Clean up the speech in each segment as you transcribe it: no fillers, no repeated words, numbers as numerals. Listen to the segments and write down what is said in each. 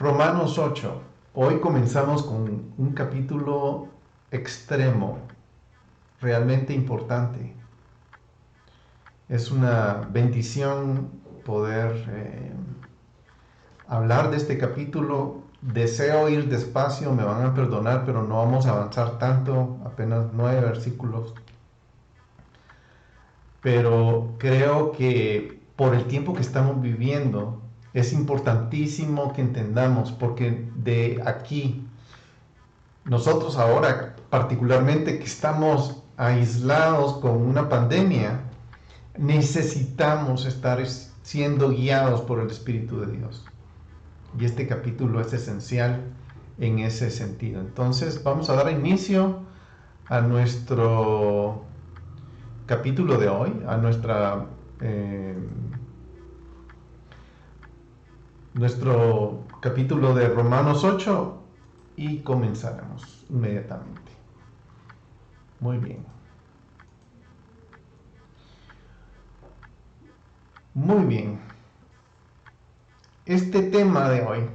Romanos 8. Hoy comenzamos con un capítulo extremo, realmente importante. Es una bendición poder hablar de este capítulo. Deseo ir despacio, me van a perdonar, pero no vamos a avanzar tanto, apenas 9 versículos. Pero creo que por el tiempo que estamos viviendo, es importantísimo que entendamos, porque de aquí, nosotros ahora, particularmente que estamos aislados con una pandemia, necesitamos estar siendo guiados por el Espíritu de Dios. Y este capítulo es esencial en ese sentido. Entonces vamos a dar inicio a nuestro capítulo de hoy, a nuestro capítulo de Romanos 8 y comenzaremos inmediatamente. Muy bien. Muy bien. Este tema de hoy,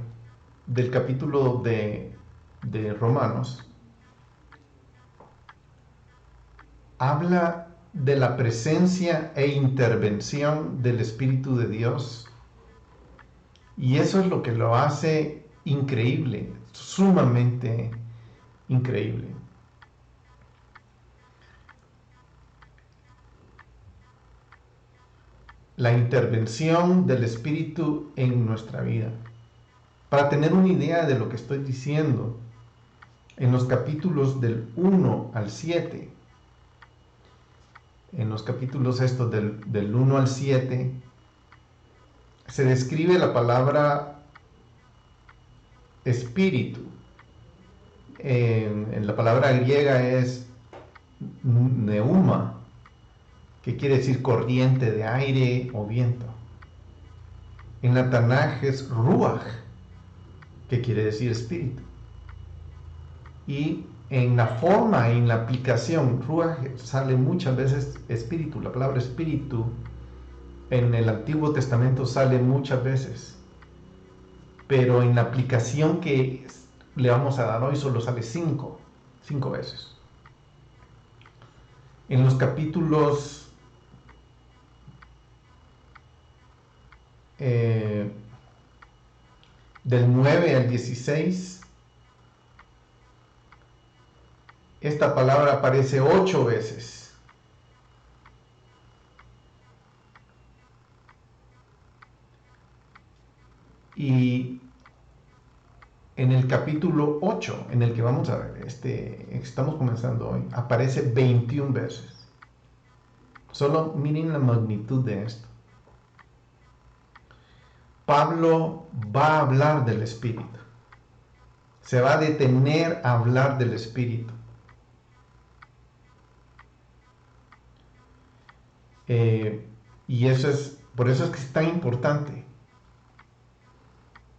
del capítulo de Romanos, habla de la presencia e intervención del Espíritu de Dios. Y eso es lo que lo hace increíble, sumamente increíble. La intervención del Espíritu en nuestra vida. Para tener una idea de lo que estoy diciendo, en los capítulos del 1 al 7, en los capítulos estos del 1 al 7, se describe la palabra espíritu. En la palabra griega es neuma, que quiere decir corriente de aire o viento. En la Tanaj es ruach, que quiere decir espíritu. Y en la forma, en la aplicación, ruach sale muchas veces espíritu. La palabra espíritu en el Antiguo Testamento sale muchas veces, pero en la aplicación que le vamos a dar hoy solo sale 5 veces. En los capítulos del 9 al 16, esta palabra aparece 8 veces. Y en el capítulo 8, en el que vamos a ver, estamos comenzando hoy, aparece 21 veces. Solo miren la magnitud de esto. Pablo va a hablar del Espíritu. Se va a detener a hablar del Espíritu. Y por eso es que es tan importante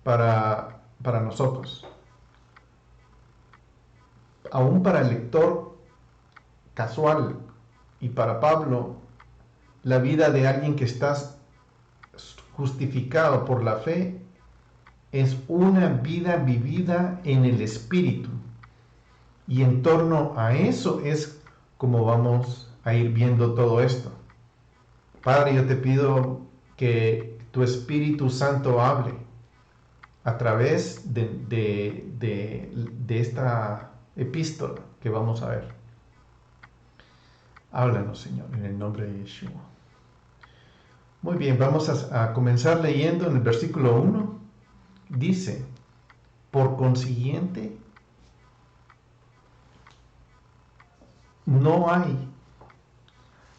para nosotros. Aún para el lector casual y para Pablo, la vida de alguien que está justificado por la fe es una vida vivida en el Espíritu. Y en torno a eso es como vamos a ir viendo todo esto. Padre, yo te pido que tu Espíritu Santo hable a través de esta epístola que vamos a ver. Háblanos, Señor, en el nombre de Yeshua. Muy bien, vamos a comenzar leyendo en el versículo 1. Dice, por consiguiente, no hay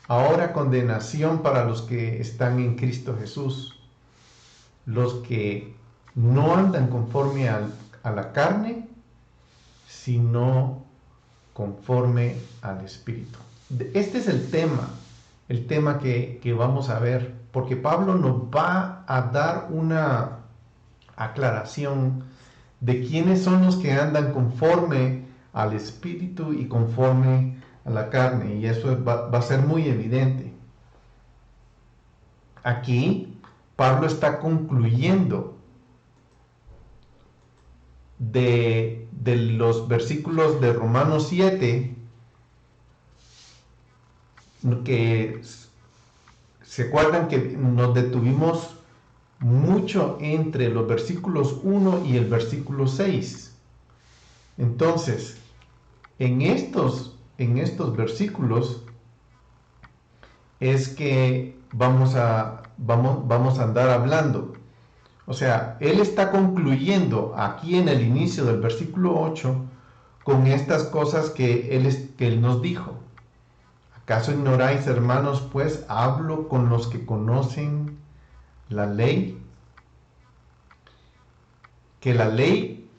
ahora condenación para los que están en Cristo Jesús, los que no andan conforme a la carne, sino conforme al Espíritu. Este es el tema que vamos a ver, porque Pablo nos va a dar una aclaración de quiénes son los que andan conforme al Espíritu y conforme a la carne, y eso va a ser muy evidente. Aquí Pablo está concluyendo de los versículos de Romanos 7, que se acuerdan que nos detuvimos mucho entre los versículos 1 y el versículo 6. Entonces, en estos versículos es que vamos a andar hablando. O sea, él está concluyendo aquí en el inicio del versículo 8 con estas cosas que él nos dijo. ¿Acaso ignoráis, hermanos, pues hablo con los que conocen la ley? Que la ley,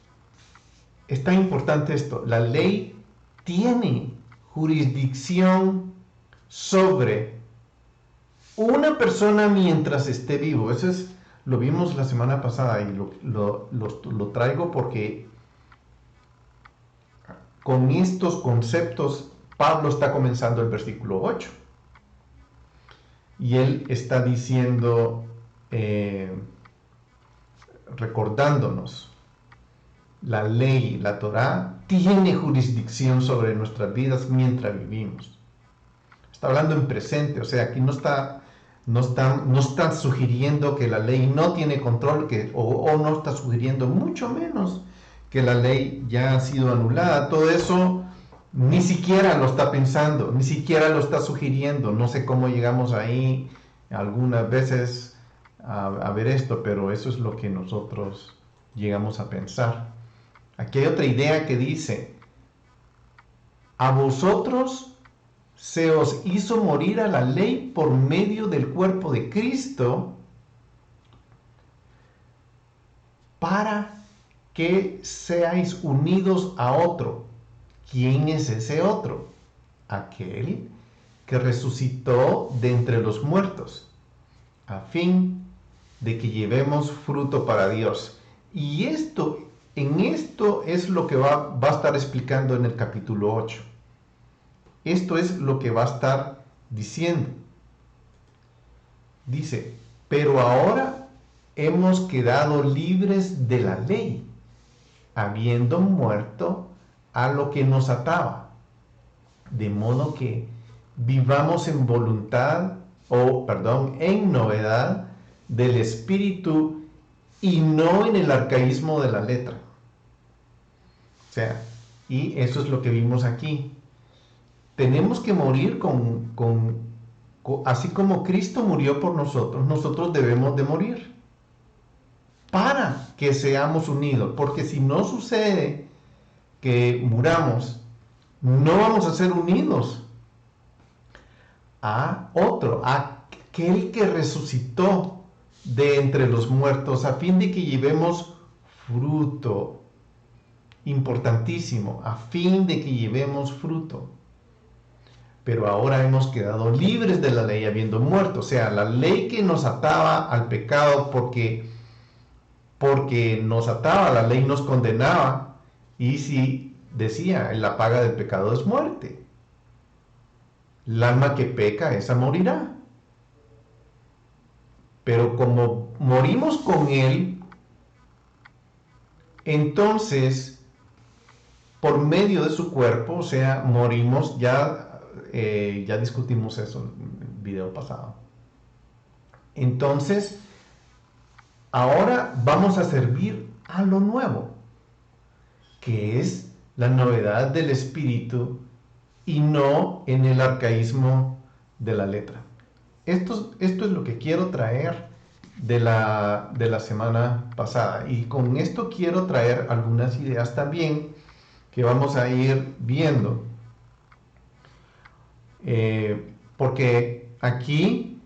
es tan importante esto, la ley tiene jurisdicción sobre una persona mientras esté vivo. Eso lo vimos la semana pasada y lo traigo porque con estos conceptos Pablo está comenzando el versículo 8 y él está diciendo, recordándonos, la ley, la Torá, tiene jurisdicción sobre nuestras vidas mientras vivimos. Está hablando en presente, o sea, aquí no está sugiriendo que la ley no tiene control, o no está sugiriendo mucho menos que la ley ya ha sido anulada. Todo eso ni siquiera lo está pensando, ni siquiera lo está sugiriendo. No sé cómo llegamos ahí algunas veces a ver esto, pero eso es lo que nosotros llegamos a pensar. Aquí hay otra idea que dice: a vosotros se os hizo morir a la ley por medio del cuerpo de Cristo, para que seáis unidos a otro. ¿Quién es ese otro? Aquel que resucitó de entre los muertos, a fin de que llevemos fruto para Dios. Y en esto es lo que va a estar explicando en el capítulo 8. Esto es lo que va a estar diciendo. Dice, pero ahora hemos quedado libres de la ley, habiendo muerto a lo que nos ataba, de modo que vivamos en en novedad del espíritu y no en el arcaísmo de la letra. O sea, y eso es lo que vimos aquí. Tenemos que morir así como Cristo murió por nosotros, nosotros debemos de morir para que seamos unidos, porque si no sucede que muramos, no vamos a ser unidos a otro, a aquel que resucitó de entre los muertos, a fin de que llevemos fruto. Importantísimo, a fin de que llevemos fruto. Pero ahora hemos quedado libres de la ley habiendo muerto. O sea, la ley que nos ataba al pecado, porque nos ataba, la ley nos condenaba. Y si decía, la paga del pecado es muerte. El alma que peca, esa morirá. Pero como morimos con él, entonces, por medio de su cuerpo, o sea, morimos, ya discutimos eso en el video pasado. Entonces, ahora vamos a servir a lo nuevo, que es la novedad del espíritu y no en el arcaísmo de la letra. Esto es lo que quiero traer de la semana pasada, y con esto quiero traer algunas ideas también que vamos a ir viendo. Porque aquí,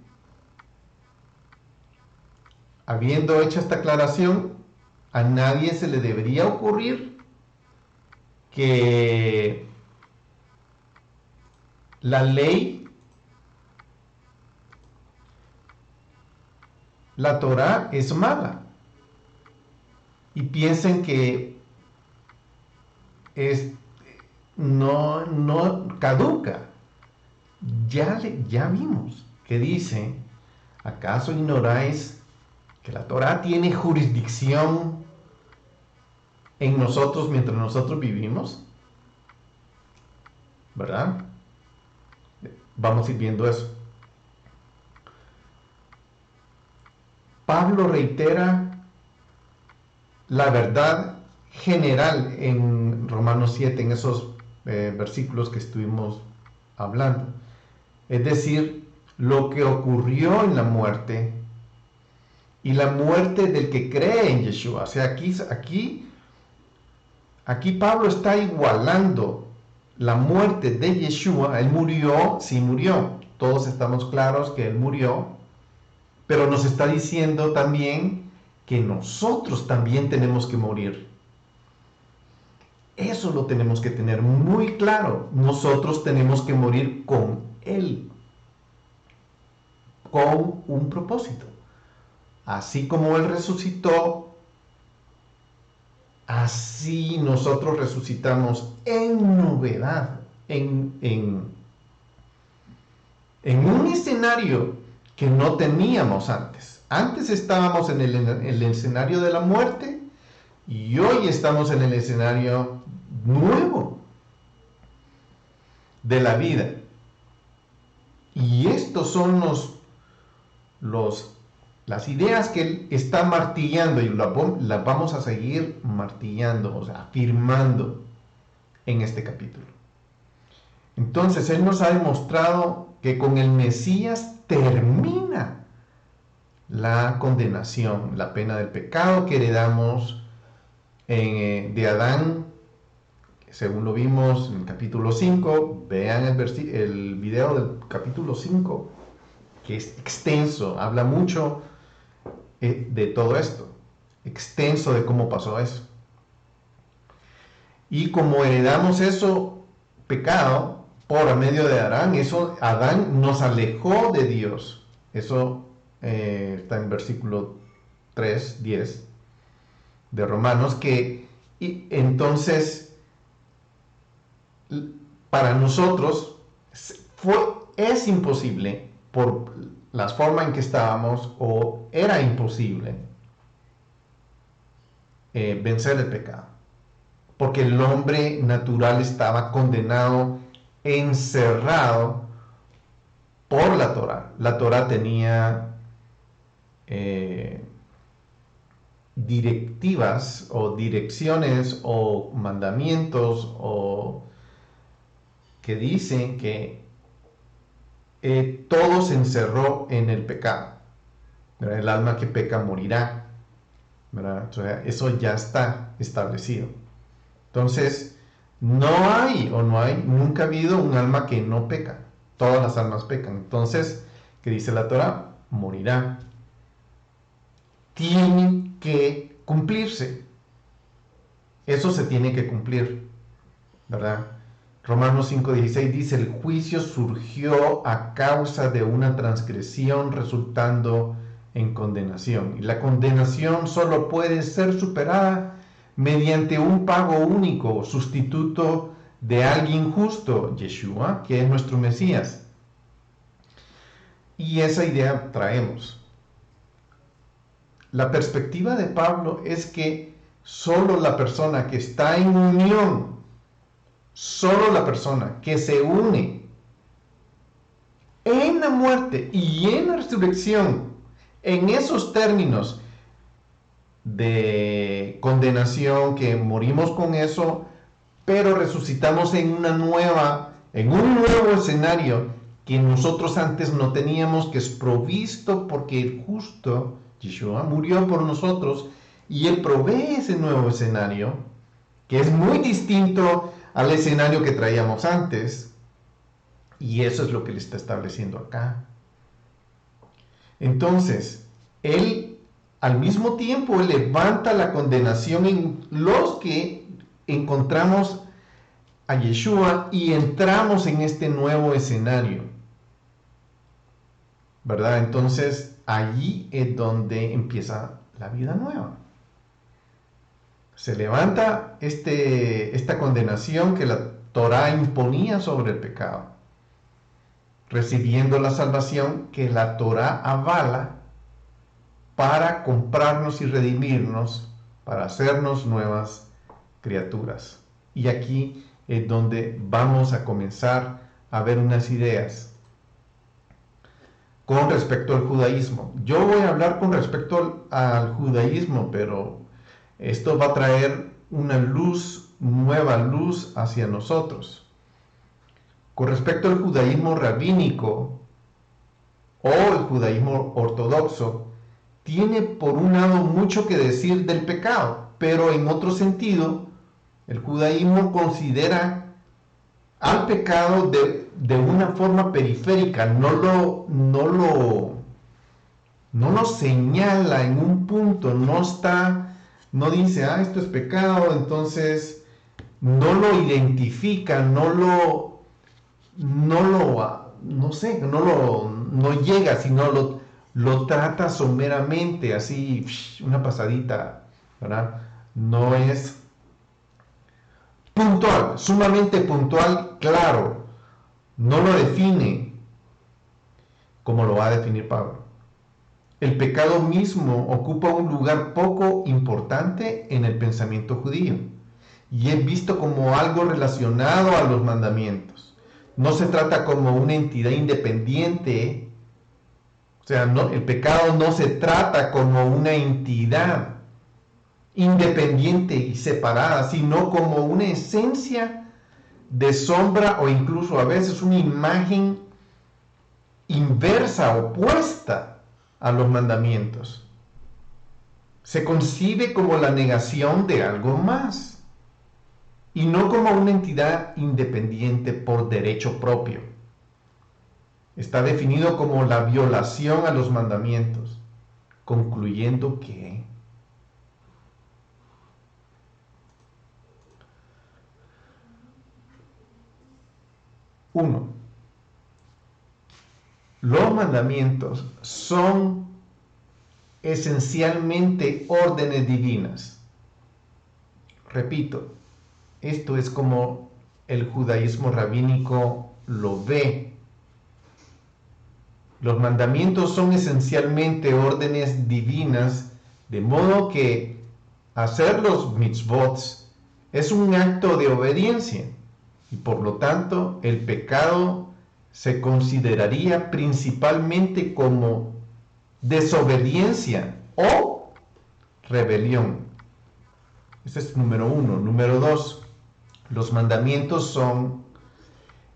habiendo hecho esta aclaración, a nadie se le debería ocurrir que la ley, la Torá, es mala y piensen que no caduca. Ya vimos que dice: ¿acaso ignoráis que la Torá tiene jurisdicción en nosotros mientras nosotros vivimos, ¿verdad? Vamos a ir viendo eso. Pablo reitera la verdad general en Romanos 7, en esos versículos que estuvimos hablando. Es decir, lo que ocurrió en la muerte y la muerte del que cree en Yeshua. O sea, aquí Pablo está igualando la muerte de Yeshua. Él murió, sí murió. Todos estamos claros que él murió, pero nos está diciendo también que nosotros también tenemos que morir. Eso lo tenemos que tener muy claro. Nosotros tenemos que morir con él, con un propósito. Así como él resucitó, así nosotros resucitamos en novedad, en un escenario que no teníamos antes. Antes estábamos en el escenario de la muerte y hoy estamos en el escenario nuevo de la vida. Y estos son las ideas que él está martillando y las vamos a seguir martillando, o sea, afirmando en este capítulo. Entonces, él nos ha demostrado que con el Mesías termina la condenación, la pena del pecado que heredamos de Adán, según lo vimos en el capítulo 5. Vean el video del capítulo 5, que es extenso, habla mucho de todo esto, extenso de cómo pasó eso. Y como heredamos eso, pecado, por medio de Adán, Adán nos alejó de Dios. Eso está en versículo 3, 10 de Romanos, y entonces para nosotros es imposible, por la forma en que estábamos, o era imposible vencer el pecado, porque el hombre natural estaba condenado, encerrado por la Torá. La Torá tenía directivas o direcciones o mandamientos o que dicen que todo se encerró en el pecado, ¿verdad? El alma que peca morirá, ¿verdad? O sea, eso ya está establecido. Entonces, nunca ha habido un alma que no peca. Todas las almas pecan. Entonces, ¿qué dice la Torá? Morirá. Tiene que cumplirse. Eso se tiene que cumplir, ¿verdad? Romanos 5:16 dice: el juicio surgió a causa de una transgresión, resultando en condenación. Y la condenación solo puede ser superada mediante un pago único, sustituto de alguien justo, Yeshua, que es nuestro Mesías. Y esa idea traemos. La perspectiva de Pablo es que solo la persona que está en unión, solo la persona que se une en la muerte y en la resurrección, en esos términos de condenación, que morimos con eso, pero resucitamos en un nuevo escenario que nosotros antes no teníamos, que es provisto porque el justo Yeshua murió por nosotros, y él provee ese nuevo escenario que es muy distinto al escenario que traíamos antes, y eso es lo que le está estableciendo acá. Entonces, él al mismo tiempo levanta la condenación en los que encontramos a Yeshua y entramos en este nuevo escenario, ¿verdad? Entonces, allí es donde empieza la vida nueva. Se levanta esta condenación que la Torá imponía sobre el pecado, recibiendo la salvación que la Torá avala para comprarnos y redimirnos, para hacernos nuevas criaturas. Y aquí es donde vamos a comenzar a ver unas ideas con respecto al judaísmo. Yo voy a hablar con respecto al judaísmo, pero esto va a traer una luz, nueva luz hacia nosotros. Con respecto al judaísmo rabínico o el judaísmo ortodoxo, tiene por un lado mucho que decir del pecado, pero en otro sentido, el judaísmo considera al pecado de una forma periférica, no lo señala en un punto, no dice, esto es pecado, entonces no lo identifica, no llega, sino lo trata someramente, así, una pasadita, ¿verdad? No es puntual, sumamente puntual, claro, no lo define como lo va a definir Pablo. El pecado mismo ocupa un lugar poco importante en el pensamiento judío y es visto como algo relacionado a los mandamientos. No se trata como una entidad independiente, o sea, el pecado no se trata como una entidad independiente y separada, sino como una esencia de sombra o incluso a veces una imagen inversa, opuesta a los mandamientos. Se concibe como la negación de algo más y no como una entidad independiente por derecho propio. Está definido como la violación a los mandamientos, concluyendo que uno, los mandamientos son esencialmente órdenes divinas. Repito, esto es como el judaísmo rabínico lo ve. Los mandamientos son esencialmente órdenes divinas, de modo que hacer los mitzvot es un acto de obediencia y por lo tanto el pecado se consideraría principalmente como desobediencia o rebelión. Ese es número uno. Número dos, los mandamientos son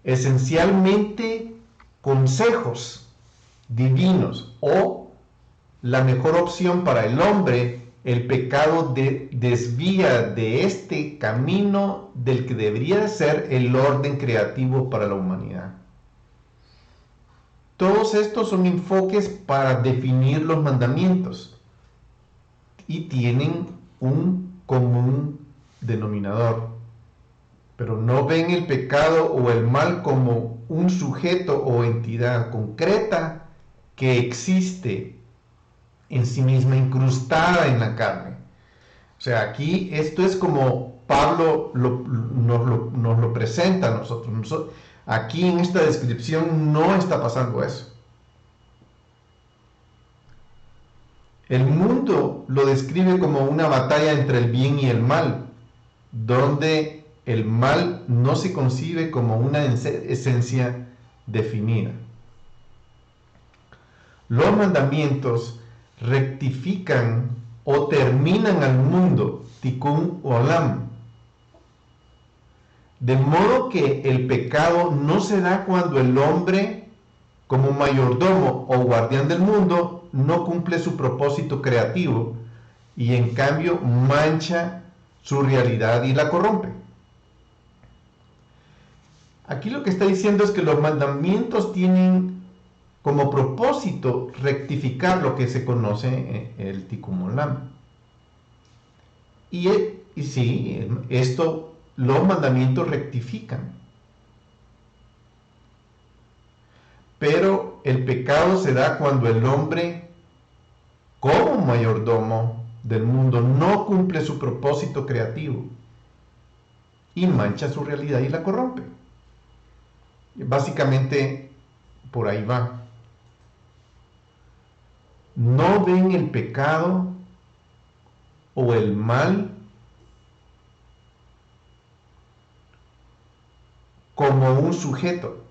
esencialmente consejos divinos o la mejor opción para el hombre. El pecado desvía de este camino del que debería ser el orden creativo para la humanidad. Todos estos son enfoques para definir los mandamientos y tienen un común denominador, pero no ven el pecado o el mal como un sujeto o entidad concreta que existe en sí misma, incrustada en la carne. O sea, aquí esto es como Pablo nos lo presenta a nosotros. Aquí en esta descripción no está pasando eso. El mundo lo describe como una batalla entre el bien y el mal, donde el mal no se concibe como una esencia definida. Los mandamientos rectifican o terminan al mundo, tikkun olam. De modo que el pecado no se da cuando el hombre, como mayordomo o guardián del mundo, no cumple su propósito creativo y en cambio mancha su realidad y la corrompe. Aquí lo que está diciendo es que los mandamientos tienen como propósito rectificar lo que se conoce el tikkun olam. Y sí, los mandamientos rectifican. Pero el pecado se da cuando el hombre, como mayordomo del mundo, no cumple su propósito creativo y mancha su realidad y la corrompe. Básicamente, por ahí va. No ven el pecado o el mal como un sujeto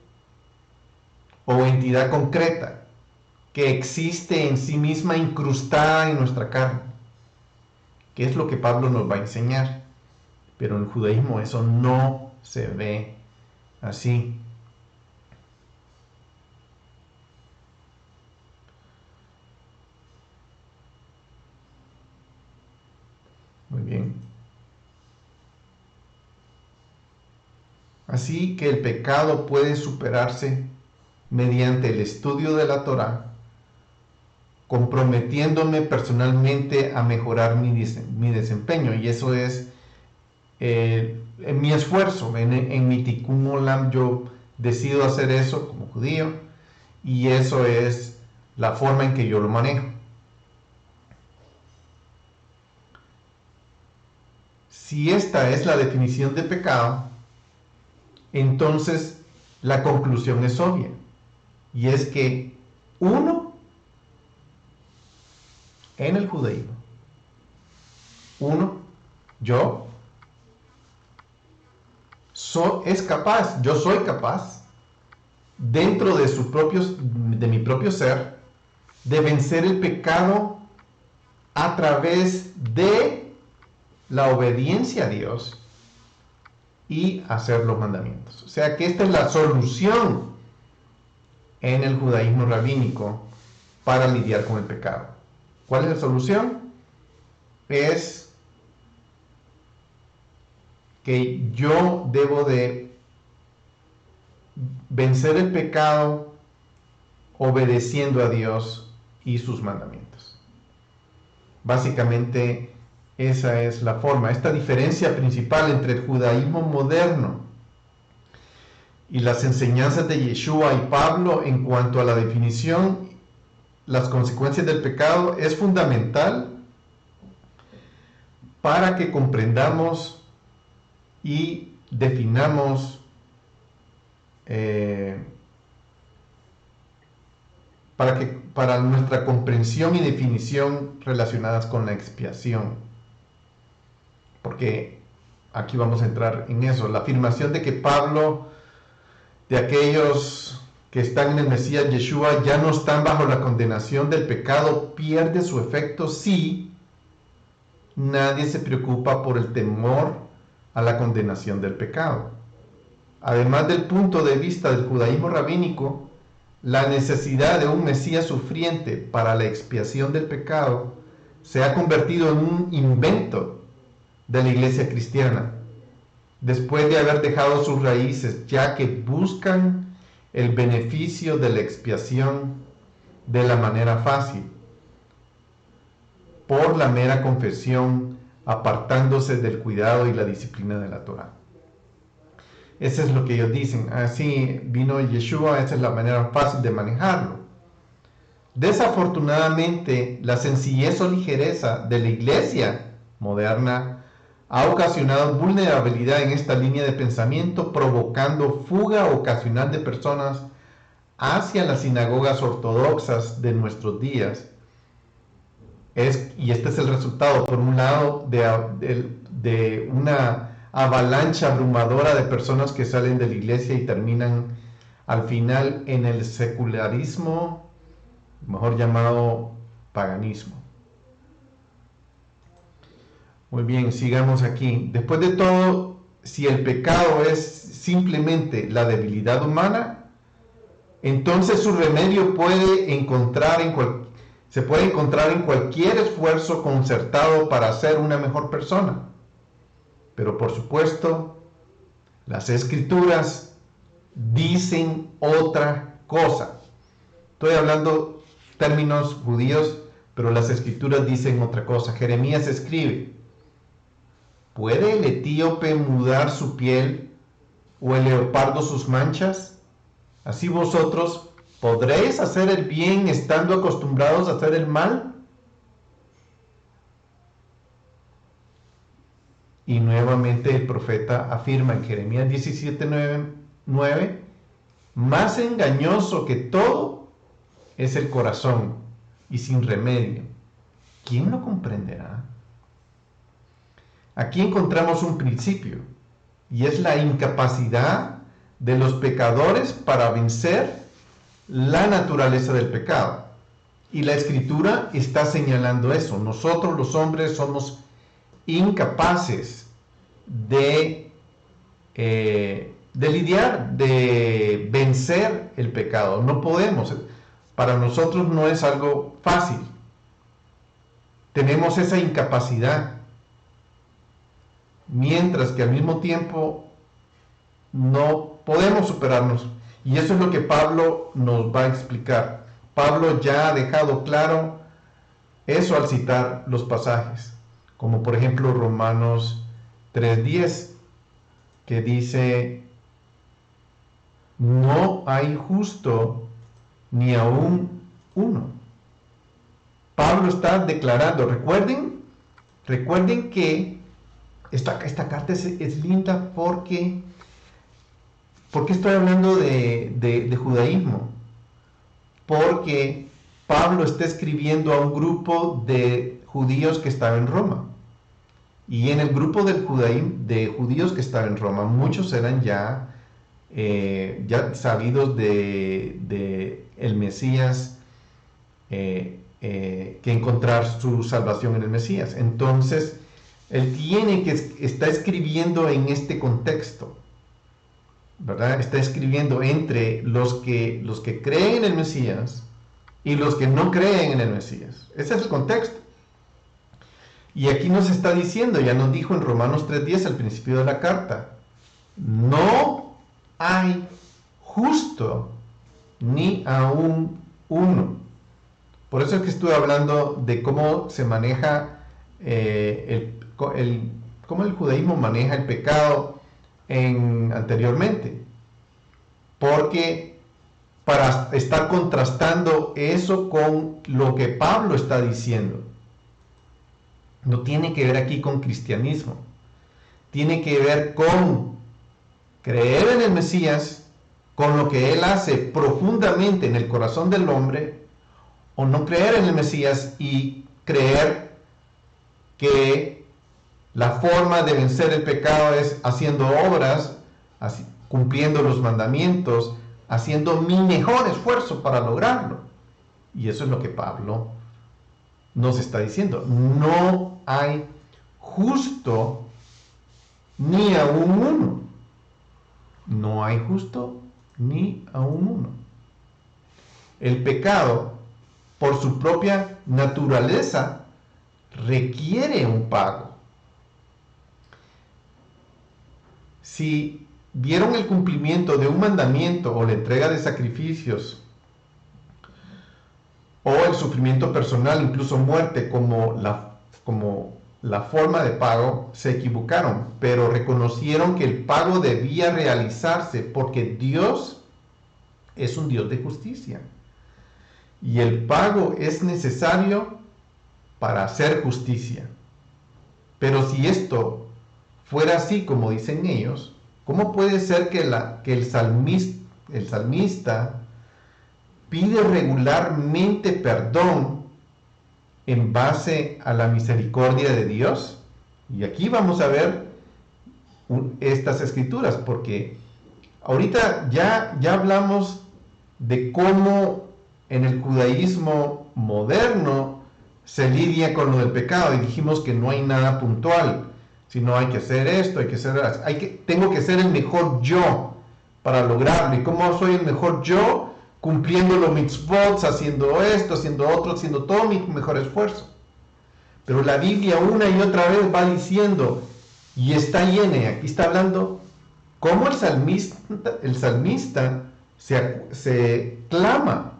o entidad concreta que existe en sí misma incrustada en nuestra carne, que es lo que Pablo nos va a enseñar. Pero en el judaísmo eso no se ve así. Muy bien. Así que el pecado puede superarse mediante el estudio de la Torá, comprometiéndome personalmente a mejorar mi desempeño. Y eso es en mi esfuerzo, en mi tikkun olam, yo decido hacer eso como judío, y eso es la forma en que yo lo manejo. Si esta es la definición de pecado, entonces la conclusión es obvia, y es que uno, en el judaísmo, yo, yo soy capaz, dentro de mi propio ser, de vencer el pecado a través de la obediencia a Dios y hacer los mandamientos. O sea que esta es la solución en el judaísmo rabínico para lidiar con el pecado. ¿Cuál es la solución? Es que yo debo de vencer el pecado obedeciendo a Dios y sus mandamientos. Básicamente esa es la forma. Esta diferencia principal entre el judaísmo moderno y las enseñanzas de Yeshua y Pablo en cuanto a la definición, las consecuencias del pecado, es fundamental para que comprendamos y definamos para nuestra comprensión y definición relacionadas con la expiación. Porque aquí vamos a entrar en eso, la afirmación de que Pablo, de aquellos que están en el Mesías Yeshua, ya no están bajo la condenación del pecado, pierde su efecto si nadie se preocupa por el temor a la condenación del pecado. Además del punto de vista del judaísmo rabínico, la necesidad de un Mesías sufriente para la expiación del pecado se ha convertido en un invento de la iglesia cristiana, después de haber dejado sus raíces, ya que buscan el beneficio de la expiación de la manera fácil, por la mera confesión, apartándose del cuidado y la disciplina de la Torá. Eso es lo que ellos dicen. Así vino Yeshua, esa es la manera fácil de manejarlo. Desafortunadamente, la sencillez o ligereza de la iglesia moderna ha ocasionado vulnerabilidad en esta línea de pensamiento, provocando fuga ocasional de personas hacia las sinagogas ortodoxas de nuestros días. Y este es el resultado, por un lado, de una avalancha abrumadora de personas que salen de la iglesia y terminan al final en el secularismo, mejor llamado paganismo. Muy bien, sigamos aquí. Después de todo, si el pecado es simplemente la debilidad humana, entonces su remedio se puede encontrar en cualquier esfuerzo concertado para ser una mejor persona. Pero por supuesto, las escrituras dicen otra cosa. Estoy hablando términos judíos, pero las escrituras dicen otra cosa. Jeremías escribe: ¿puede el etíope mudar su piel o el leopardo sus manchas? Así vosotros, ¿podréis hacer el bien estando acostumbrados a hacer el mal? Y nuevamente el profeta afirma en Jeremías 17:9, más engañoso que todo es el corazón y sin remedio. ¿Quién lo comprenderá? Aquí encontramos un principio, y es la incapacidad de los pecadores para vencer la naturaleza del pecado. Y la Escritura está señalando eso. Nosotros los hombres somos incapaces de lidiar, de vencer el pecado. No podemos. Para nosotros no es algo fácil. Tenemos esa incapacidad. Mientras que al mismo tiempo no podemos superarnos. Y eso es lo que Pablo nos va a explicar. Pablo ya ha dejado claro eso al citar los pasajes, como por ejemplo Romanos 3:10, que dice: no hay justo ni aún uno. Pablo está declarando, recuerden que esta carta es linda porque estoy hablando de judaísmo. Porque Pablo está escribiendo a un grupo de judíos que estaba en Roma. Y en el grupo de judíos que estaba en Roma, muchos eran ya sabidos de el Mesías, que encontrar su salvación en el Mesías. Entonces, él está escribiendo en este contexto, ¿verdad? Está escribiendo entre los que creen en el Mesías y los que no creen en el Mesías. Ese es el contexto. Y aquí nos está diciendo, ya nos dijo en Romanos 3:10 al principio de la carta: no hay justo ni aún uno. Por eso es que estuve hablando de cómo se maneja cómo el judaísmo maneja el pecado anteriormente, porque para estar contrastando eso con lo que Pablo está diciendo. No tiene que ver aquí con cristianismo, tiene que ver con creer en el Mesías, con lo que él hace profundamente en el corazón del hombre, o no creer en el Mesías y creer que la forma de vencer el pecado es haciendo obras, cumpliendo los mandamientos, haciendo mi mejor esfuerzo para lograrlo. Y eso es lo que Pablo nos está diciendo. No hay justo ni aún uno. No hay justo ni aún uno. El pecado, por su propia naturaleza, requiere un pago. Si vieron el cumplimiento de un mandamiento o la entrega de sacrificios o el sufrimiento personal, incluso muerte, como la forma de pago, se equivocaron, pero reconocieron que el pago debía realizarse porque Dios es un Dios de justicia y el pago es necesario para hacer justicia. Pero si esto fuera así como dicen ellos, ¿cómo puede ser que el salmista pide regularmente perdón en base a la misericordia de Dios? Y aquí vamos a ver estas escrituras, porque ahorita ya hablamos de cómo en el judaísmo moderno se lidia con lo del pecado, y dijimos que no hay nada puntual, sino hay que hacer esto, tengo que ser el mejor yo para lograrlo. ¿Y cómo soy el mejor yo? Cumpliendo los mitzvot, haciendo esto, haciendo otro, haciendo todo mi mejor esfuerzo. Pero la Biblia una y otra vez va diciendo, y está llena, y aquí está hablando, cómo el salmista se clama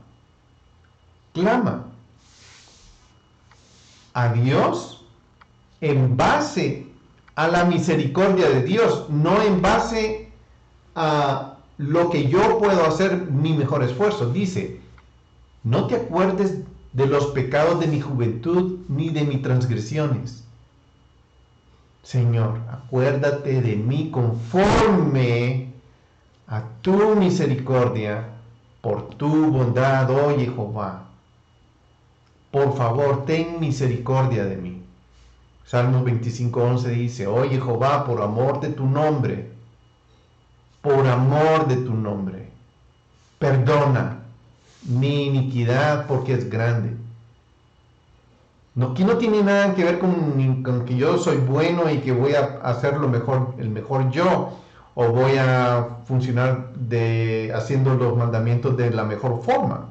a Dios en base a la misericordia de Dios, no en base a lo que yo puedo hacer, mi mejor esfuerzo. Dice: no te acuerdes de los pecados de mi juventud, ni de mis transgresiones. Señor, acuérdate de mí conforme a tu misericordia, por tu bondad, oh Jehová. Por favor, ten misericordia de mí. Salmos 25:11 dice: oh Jehová, por amor de tu nombre, por amor de tu nombre. Perdona mi iniquidad porque es grande. No, aquí no tiene nada que ver con que yo soy bueno y que voy a hacer el mejor yo, o voy a funcionar haciendo los mandamientos de la mejor forma.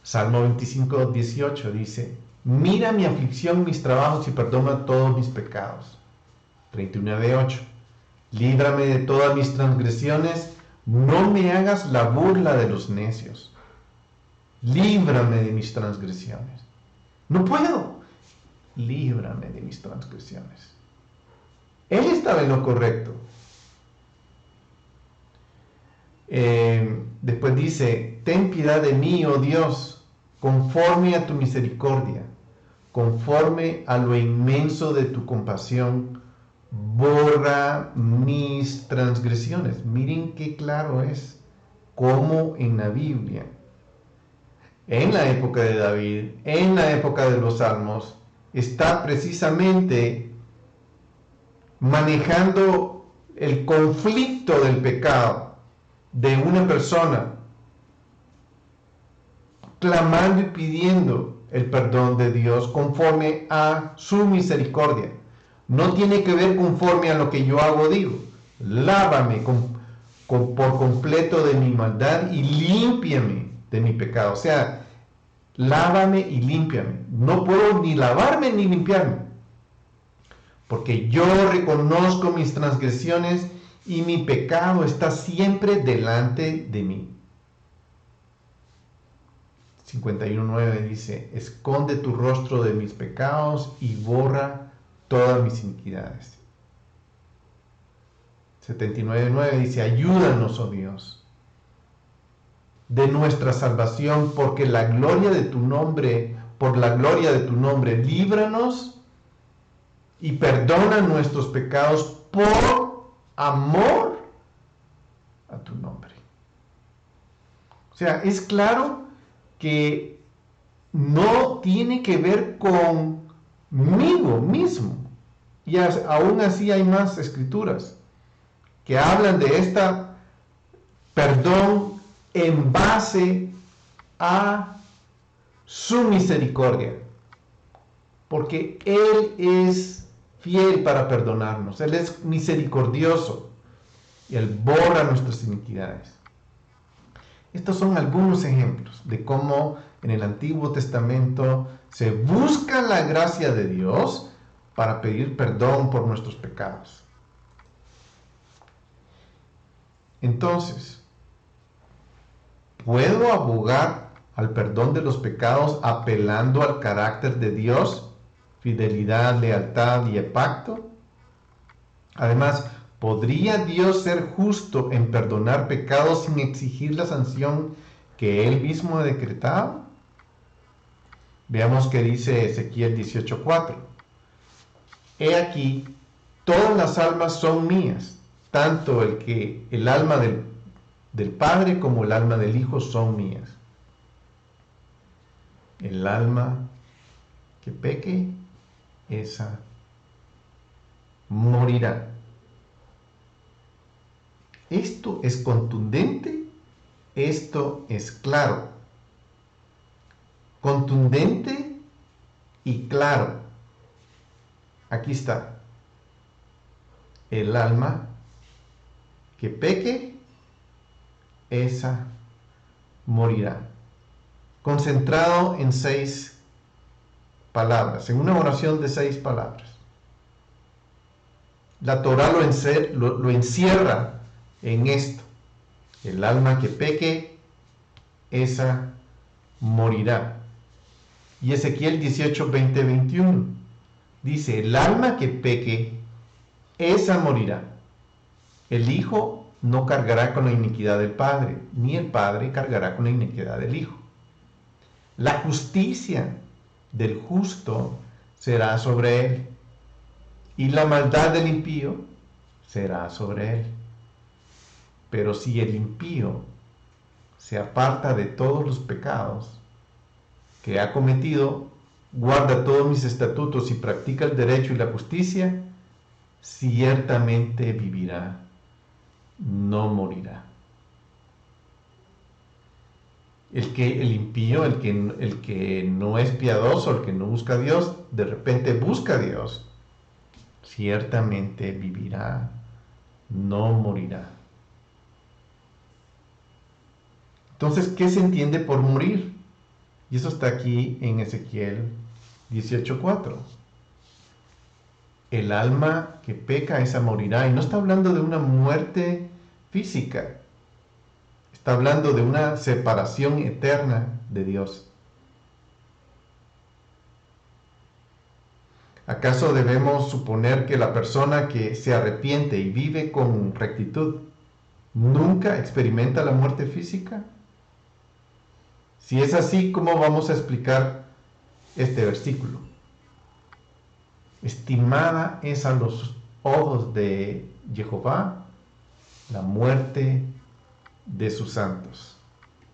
Salmo 25, 18 dice: mira mi aflicción, mis trabajos y perdona todos mis pecados. 39:8. Líbrame de todas mis transgresiones, no me hagas la burla de los necios. Líbrame de mis transgresiones. No puedo. Líbrame de mis transgresiones. Él estaba en lo correcto. Después dice: ten piedad de mí, oh Dios, conforme a tu misericordia, conforme a lo inmenso de tu compasión, borra mis transgresiones. Miren qué claro es, como en la Biblia, en la época de David, en la época de los Salmos, está precisamente manejando el conflicto del pecado de una persona, clamando y pidiendo el perdón de Dios conforme a su misericordia. No tiene que ver conforme a lo que yo hago, digo. Lávame por completo de mi maldad y límpiame de mi pecado. O sea, lávame y límpiame. No puedo ni lavarme ni limpiarme, porque yo reconozco mis transgresiones y mi pecado está siempre delante de mí. 51:9 dice: esconde tu rostro de mis pecados y borra todas mis iniquidades. 79:9 dice: ayúdanos, oh Dios, de nuestra salvación, porque por la gloria de tu nombre, líbranos y perdona nuestros pecados por amor a tu nombre. O sea, es claro que no tiene que ver conmigo mismo. Y aún así hay más escrituras que hablan de esta perdón en base a su misericordia, porque Él es fiel para perdonarnos, Él es misericordioso y Él borra nuestras iniquidades. Estos son algunos ejemplos de cómo en el Antiguo Testamento se busca la gracia de Dios para pedir perdón por nuestros pecados. Entonces, ¿puedo abogar al perdón de los pecados apelando al carácter de Dios, fidelidad, lealtad y el pacto? Además, ¿podría Dios ser justo en perdonar pecados sin exigir la sanción que Él mismo ha decretado? Veamos qué dice Ezequiel 18:4. He aquí, todas las almas son mías, tanto el alma del Padre como el alma del Hijo son mías. El alma que peque, esa morirá. Esto es contundente, esto es claro. Contundente y claro. Aquí está. El alma que peque, esa morirá. Concentrado en 6 palabras, en una oración de 6 palabras. La Torá lo encierra en esto: el alma que peque, esa morirá. Y Ezequiel 18, 20, 21 dice: el alma que peque, esa morirá. El Hijo no cargará con la iniquidad del Padre, ni el Padre cargará con la iniquidad del Hijo. La justicia del justo será sobre él, y la maldad del impío será sobre él. Pero si el impío se aparta de todos los pecados que ha cometido, guarda todos mis estatutos y practica el derecho y la justicia, ciertamente vivirá. no morirá. El impío, el que no es piadoso, el que no busca a Dios, de repente busca a Dios, ciertamente vivirá, no morirá. Entonces, ¿qué se entiende por morir? Y eso está aquí en Ezequiel 18:4. El alma que peca, esa morirá. Y no está hablando de una muerte física. Está hablando de una separación eterna de Dios. ¿Acaso debemos suponer que la persona que se arrepiente y vive con rectitud nunca experimenta la muerte física? Si es así, ¿cómo vamos a explicar este versículo? Estimada es a los ojos de Jehová la muerte de sus santos.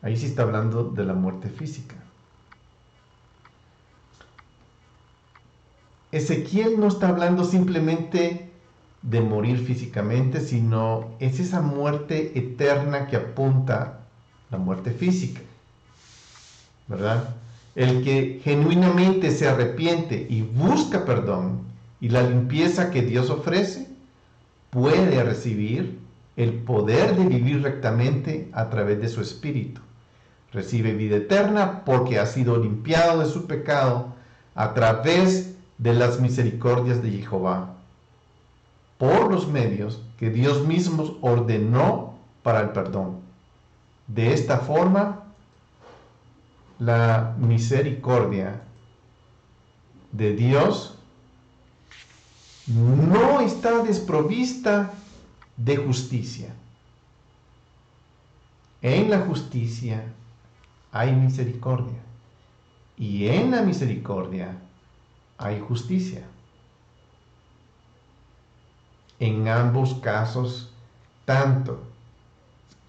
Ahí sí está hablando de la muerte física. Ezequiel no está hablando simplemente de morir físicamente, sino es esa muerte eterna que apunta a la muerte física, ¿verdad? El que genuinamente se arrepiente y busca perdón y la limpieza que Dios ofrece, puede recibir el poder de vivir rectamente a través de su espíritu. Recibe vida eterna porque ha sido limpiado de su pecado a través de las misericordias de Jehová, por los medios que Dios mismo ordenó para el perdón. De esta forma, la misericordia de Dios no está desprovista de justicia. En la justicia hay misericordia y en la misericordia hay justicia. En ambos casos, tanto.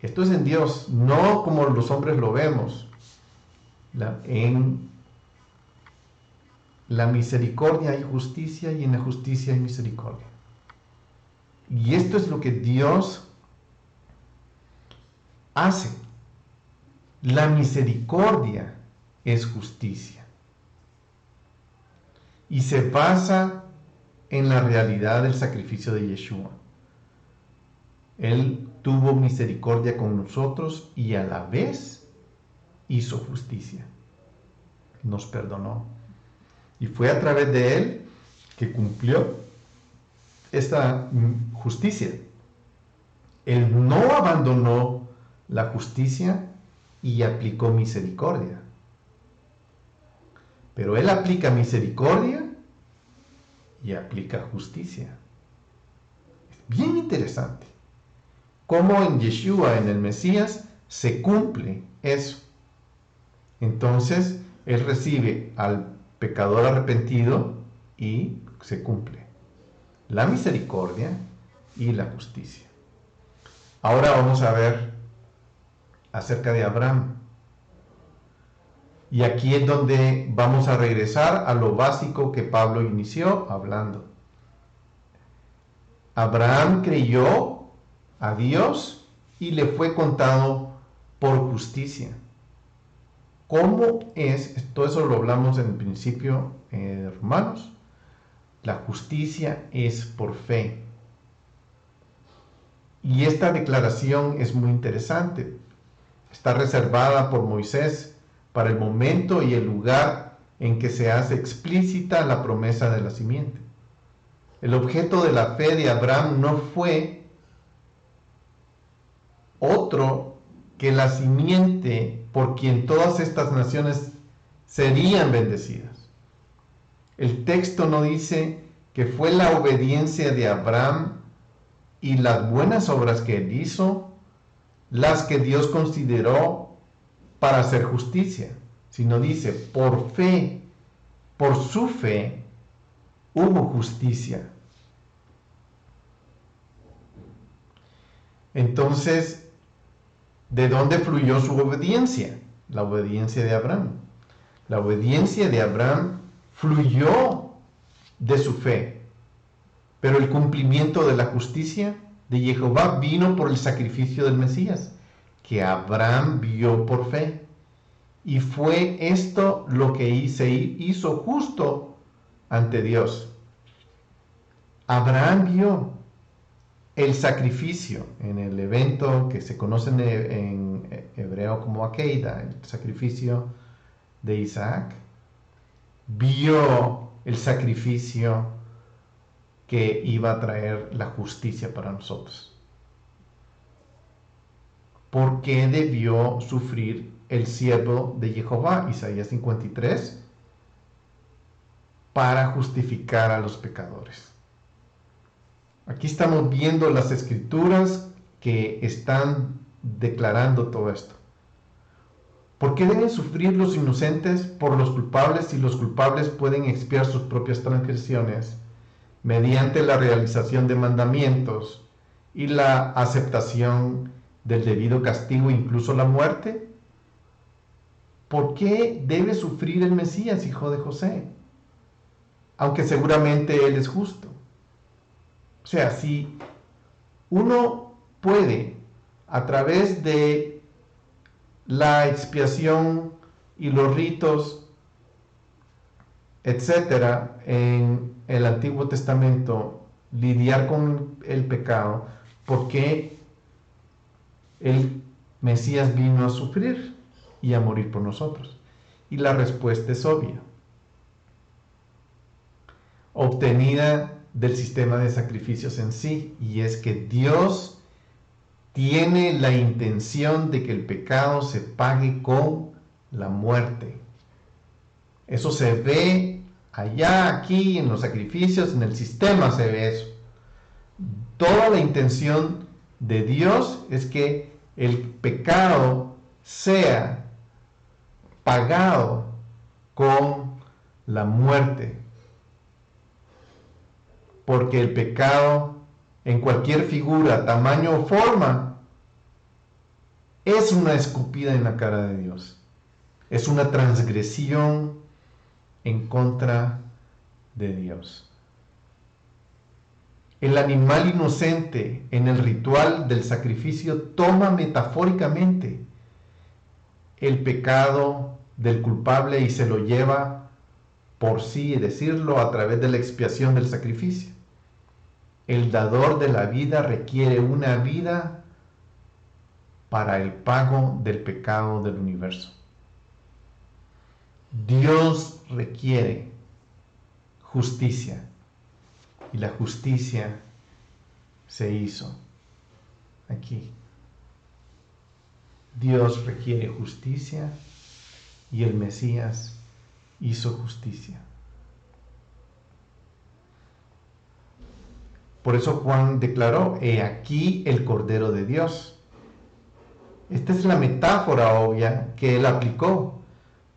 Esto es en Dios, no como los hombres lo vemos. En la misericordia hay justicia y en la justicia hay misericordia. Y esto es lo que Dios hace. La misericordia es justicia. Y se basa en la realidad del sacrificio de Yeshua. Él tuvo misericordia con nosotros y a la vez hizo justicia. Nos perdonó. Y fue a través de Él que cumplió esta justicia. Él no abandonó la justicia y aplicó misericordia. Pero Él aplica misericordia y aplica justicia. Es bien interesante cómo en Yeshua, en el Mesías, se cumple eso. Entonces, Él recibe al pecador arrepentido y se cumple la misericordia y la justicia. Ahora vamos a ver acerca de Abraham. Y aquí es donde vamos a regresar a lo básico que Pablo inició hablando. Abraham creyó a Dios y le fue contado por justicia. ¿Cómo es? Todo eso lo hablamos en el principio de Romanos. La justicia es por fe. Y esta declaración es muy interesante. Está reservada por Moisés para el momento y el lugar en que se hace explícita la promesa de la simiente. El objeto de la fe de Abraham no fue otro que la simiente por quien todas estas naciones serían bendecidas. El texto no dice que fue la obediencia de Abraham y las buenas obras que él hizo las que Dios consideró para hacer justicia, sino dice, por fe, por su fe, hubo justicia. Entonces, ¿de dónde fluyó su obediencia? La obediencia de Abraham. La obediencia de Abraham fluyó de su fe, pero el cumplimiento de la justicia de Jehová vino por el sacrificio del Mesías, que Abraham vio por fe. Y fue esto lo que se hizo justo ante Dios. Abraham vio el sacrificio en el evento que se conoce en hebreo como Akeida, el sacrificio de Isaac. Vio el sacrificio que iba a traer la justicia para nosotros. ¿Por qué debió sufrir el siervo de Jehová? Isaías 53, para justificar a los pecadores. Aquí estamos viendo las escrituras que están declarando todo esto. ¿Por qué deben sufrir los inocentes por los culpables si los culpables pueden expiar sus propias transgresiones mediante la realización de mandamientos y la aceptación del debido castigo, incluso la muerte? ¿Por qué debe sufrir el Mesías, hijo de José? Aunque seguramente él es justo. O sea, si uno puede, a través de la expiación y los ritos, etcétera, en el Antiguo Testamento, lidiar con el pecado, ¿por qué el Mesías vino a sufrir y a morir por nosotros? Y la respuesta es obvia, obtenida del sistema de sacrificios en sí, y es que Dios tiene la intención de que el pecado se pague con la muerte. Eso se ve allá, aquí, en los sacrificios, en el sistema se ve eso. Toda la intención de Dios es que el pecado sea pagado con la muerte. Porque el pecado, en cualquier figura, tamaño o forma, es una escupida en la cara de Dios. Es una transgresión en contra de Dios. El animal inocente en el ritual del sacrificio toma metafóricamente el pecado del culpable y se lo lleva por sí, decirlo, a través de la expiación del sacrificio. El dador de la vida requiere una vida para el pago del pecado del universo. Dios requiere justicia y la justicia se hizo aquí. Dios requiere justicia y el Mesías hizo justicia. Por eso Juan declaró: he aquí el Cordero de Dios. Esta es la metáfora obvia que él aplicó,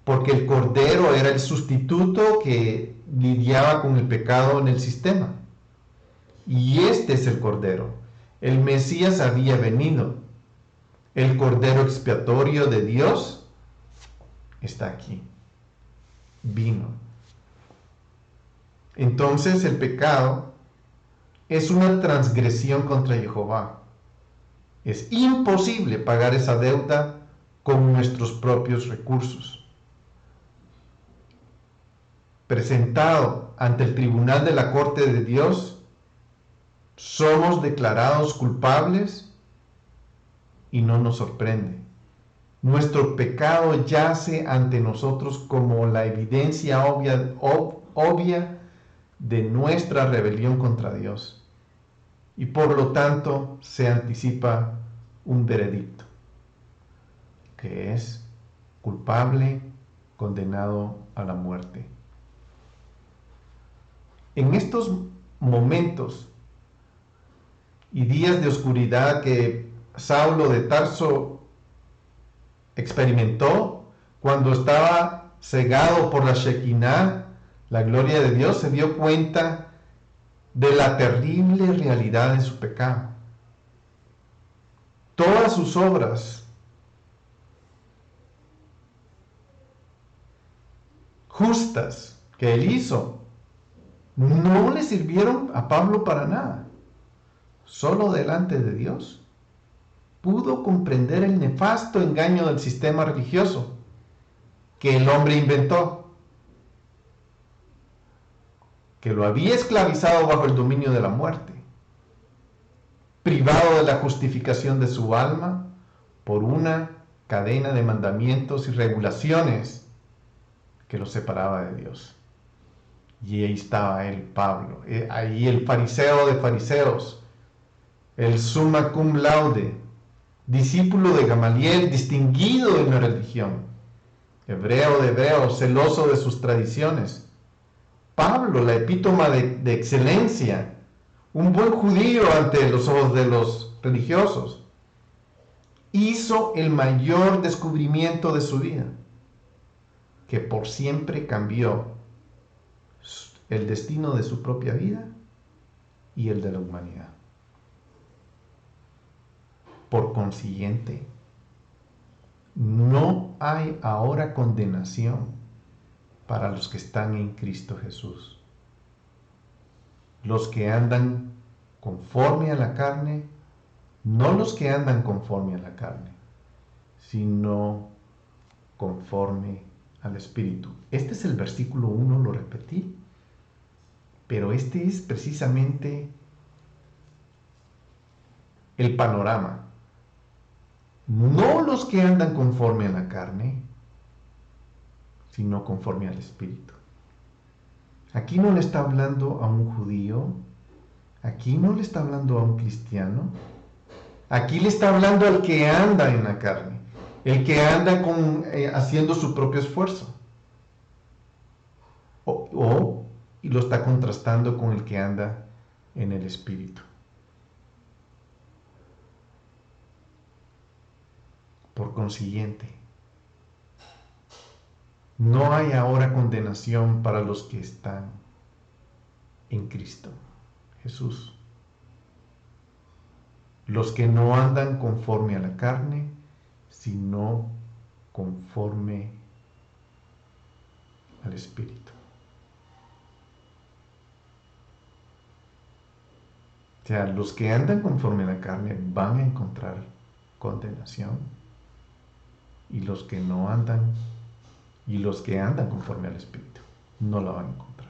porque el Cordero era el sustituto que lidiaba con el pecado en el sistema. Y este es el Cordero. El Mesías había venido. El Cordero expiatorio de Dios está aquí. Vino. Entonces el pecado es una transgresión contra Jehová. Es imposible pagar esa deuda con nuestros propios recursos. Presentado ante el tribunal de la corte de Dios, somos declarados culpables y no nos sorprende. Nuestro pecado yace ante nosotros como la evidencia obvia de nuestra rebelión contra Dios. Y por lo tanto se anticipa un veredicto, que es culpable, condenado a la muerte. En estos momentos y días de oscuridad que Saulo de Tarso experimentó cuando estaba cegado por la Shekinah, la gloria de Dios, se dio cuenta de la terrible realidad de su pecado. Todas sus obras justas que él hizo no le sirvieron a Pablo para nada. solo delante de Dios, pudo comprender el nefasto engaño del sistema religioso que el hombre inventó, que lo había esclavizado bajo el dominio de la muerte, privado de la justificación de su alma por una cadena de mandamientos y regulaciones que lo separaba de Dios. Y ahí estaba él, Pablo, ahí el fariseo de fariseos, el summa cum laude, discípulo de Gamaliel, distinguido en la religión, hebreo de hebreos, celoso de sus tradiciones. Pablo, la epítoma de excelencia, un buen judío ante los ojos de los religiosos, hizo el mayor descubrimiento de su vida, que por siempre cambió el destino de su propia vida y el de la humanidad. Por consiguiente, no hay ahora condenación para los que están en Cristo Jesús. Los que andan conforme a la carne, no los que andan conforme a la carne, sino conforme al Espíritu. Este es el versículo 1, lo repetí, pero este es precisamente el panorama. No los que andan conforme a la carne, sino conforme al Espíritu. Aquí no le está hablando a un judío, aquí no le está hablando a un cristiano, aquí le está hablando al que anda en la carne, el que anda haciendo su propio esfuerzo. Y lo está contrastando con el que anda en el Espíritu. Por consiguiente, no hay ahora condenación para los que están en Cristo Jesús. Los que no andan conforme a la carne, sino conforme al Espíritu. O sea, los que andan conforme a la carne van a encontrar condenación, y los que no andan, y los que andan conforme al Espíritu, no la van a encontrar.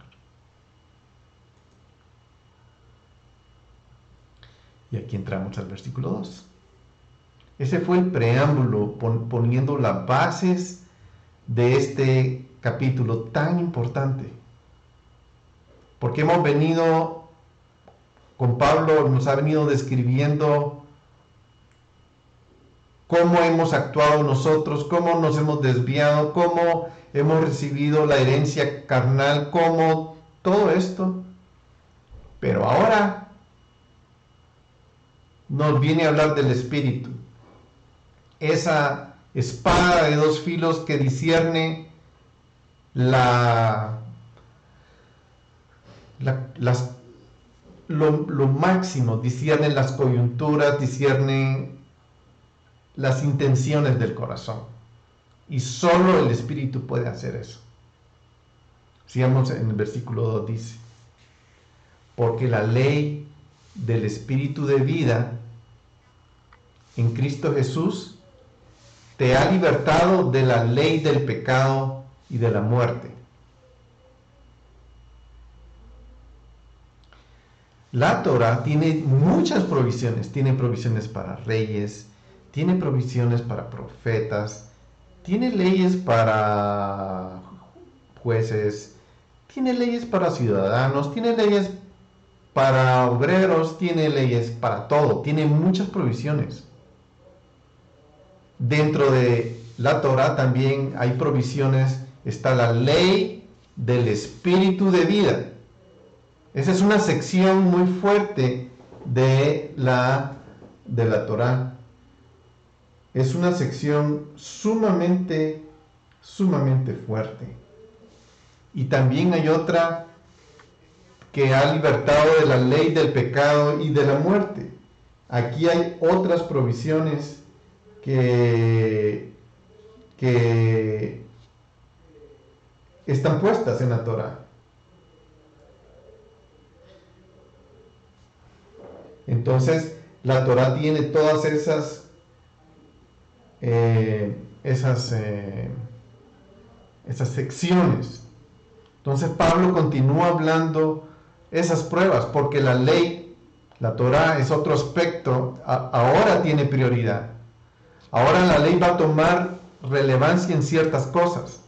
Y aquí entramos al versículo 2. Ese fue el preámbulo poniendo las bases de este capítulo tan importante. Porque hemos venido, con Pablo nos ha venido describiendo cómo hemos actuado nosotros, cómo nos hemos desviado, cómo hemos recibido la herencia carnal, cómo todo esto. Pero ahora nos viene a hablar del Espíritu. Esa espada de dos filos que discierne lo máximo, discierne las coyunturas, discierne las intenciones del corazón. Y solo el Espíritu puede hacer eso. Sigamos en el versículo 2, dice: porque la ley del Espíritu de vida en Cristo Jesús te ha libertado de la ley del pecado y de la muerte. La Torah tiene muchas provisiones. Tiene provisiones para reyes, tiene provisiones para profetas, tiene leyes para jueces, tiene leyes para ciudadanos, tiene leyes para obreros, tiene leyes para todo, tiene muchas provisiones. Dentro de la Torah también hay provisiones, está la ley del Espíritu de vida. Esa es una sección muy fuerte de la Torah. Es una sección sumamente fuerte. Y también hay otra que ha libertado de la ley del pecado y de la muerte. Aquí hay otras provisiones que están puestas en la Torah. Entonces, la Torá tiene todas esas secciones. Entonces, Pablo continúa hablando esas pruebas, porque la ley, la Torá es otro aspecto, ahora tiene prioridad. Ahora la ley va a tomar relevancia en ciertas cosas.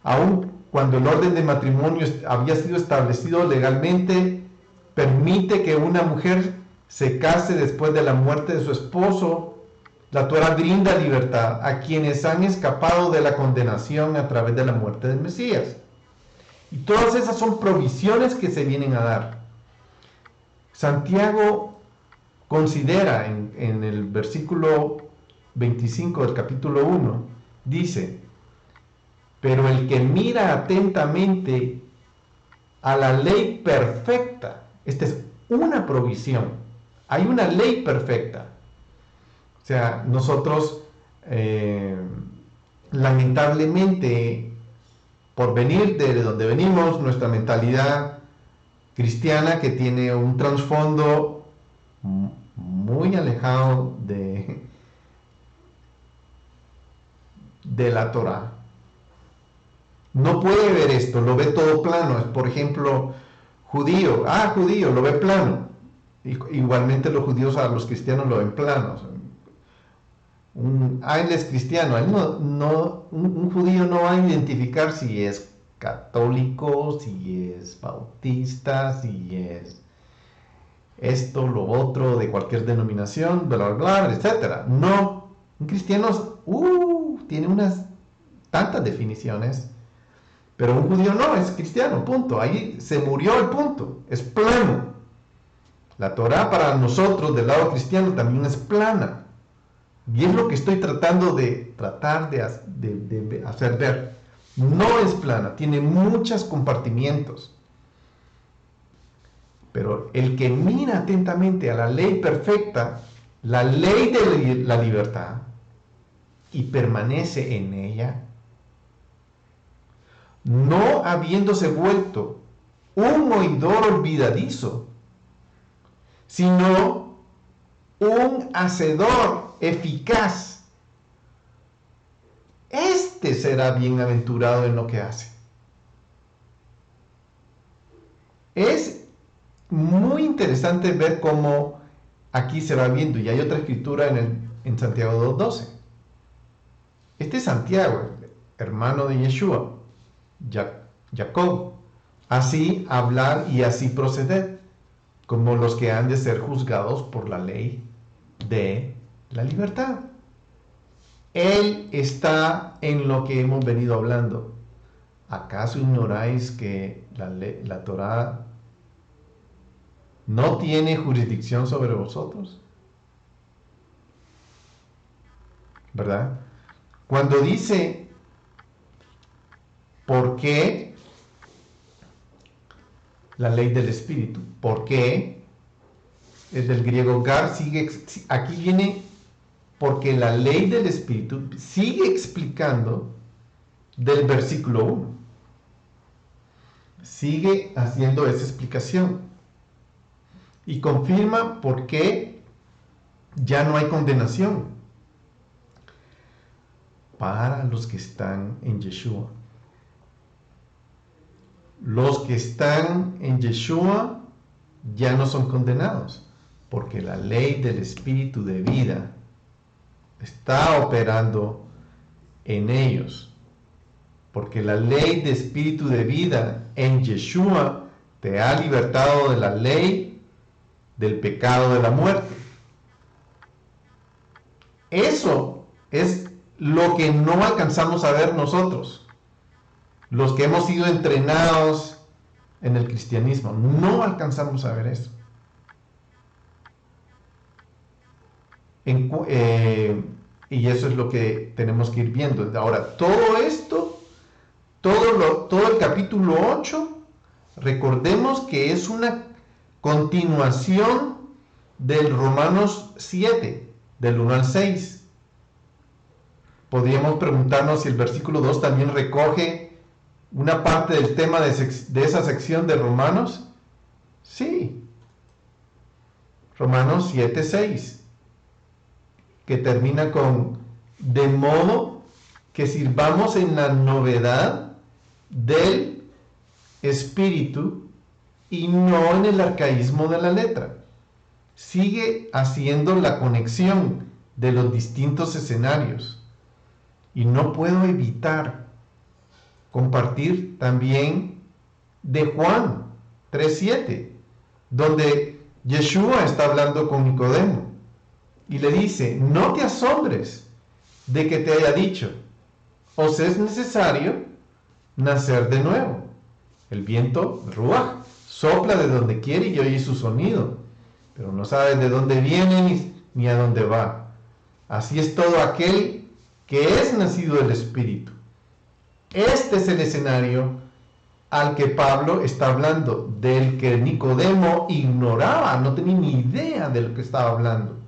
Aun cuando el orden de matrimonio había sido establecido legalmente, permite que una mujer se case después de la muerte de su esposo. La Torá brinda libertad a quienes han escapado de la condenación a través de la muerte del Mesías. Y todas esas son provisiones que se vienen a dar. Santiago considera en el versículo 25 del capítulo 1, dice: pero el que mira atentamente a la ley perfecta, esta es una provisión, hay una ley perfecta. O sea, nosotros lamentablemente, por venir de donde venimos, nuestra mentalidad cristiana, que tiene un trasfondo muy alejado de la Torá, no puede ver esto, lo ve todo plano. Por ejemplo, judío, lo ve plano. Igualmente los judíos a los cristianos lo ven planos. Él es cristiano, un judío no va a identificar si es católico, si es bautista, si es esto, lo otro, de cualquier denominación, bla, bla, bla, etc. No, un cristiano tiene unas tantas definiciones, pero un judío no, es cristiano, punto. Ahí se murió el punto, es plano. La Torá para nosotros del lado cristiano también es plana. Y es lo que estoy tratando de hacer ver. No es plana, tiene muchos compartimientos. Pero el que mira atentamente a la ley perfecta, la ley de la libertad, y permanece en ella, no habiéndose vuelto un oidor olvidadizo, sino un hacedor eficaz, este será bienaventurado en lo que hace. Es muy interesante ver cómo aquí se va viendo, y hay otra escritura en Santiago 2:12. Este es Santiago, hermano de Yeshua, Jacob. Así hablar y así proceder, como los que han de ser juzgados por la ley de la libertad. Él está en lo que hemos venido hablando. ¿Acaso ignoráis que la Torá no tiene jurisdicción sobre vosotros? ¿Verdad? Cuando dice, ¿por qué la ley del Espíritu? ¿Por qué? Es del griego gar, aquí viene porque la ley del Espíritu sigue explicando del versículo 1. Sigue haciendo esa explicación y confirma por qué ya no hay condenación para los que están en Yeshua. Los que están en Yeshua ya no son condenados, porque la ley del Espíritu de vida está operando en ellos, porque la ley de Espíritu de vida en Yeshua te ha libertado de la ley del pecado de la muerte. Eso es lo que no alcanzamos a ver nosotros, los que hemos sido entrenados en el cristianismo. No alcanzamos a ver eso. Y eso es lo que tenemos que ir viendo. Ahora, todo esto, todo el capítulo 8, recordemos que es una continuación del Romanos 7, del 1 al 6. Podríamos preguntarnos si el versículo 2 también recoge una parte del tema de esa sección de Romanos. Sí. Romanos 7:6, que termina con: de modo que sirvamos en la novedad del espíritu y no en el arcaísmo de la letra. Sigue haciendo la conexión de los distintos escenarios. Y no puedo evitar compartir también de Juan 3:7, donde Yeshua está hablando con Nicodemo y le dice: no te asombres de que te haya dicho, os es necesario nacer de nuevo. El viento, Ruach, sopla de donde quiere y oye su sonido, pero no sabes de dónde viene ni a dónde va. Así es todo aquel que es nacido del Espíritu. Este es el escenario al que Pablo está hablando, del que Nicodemo ignoraba, no tenía ni idea de lo que estaba hablando.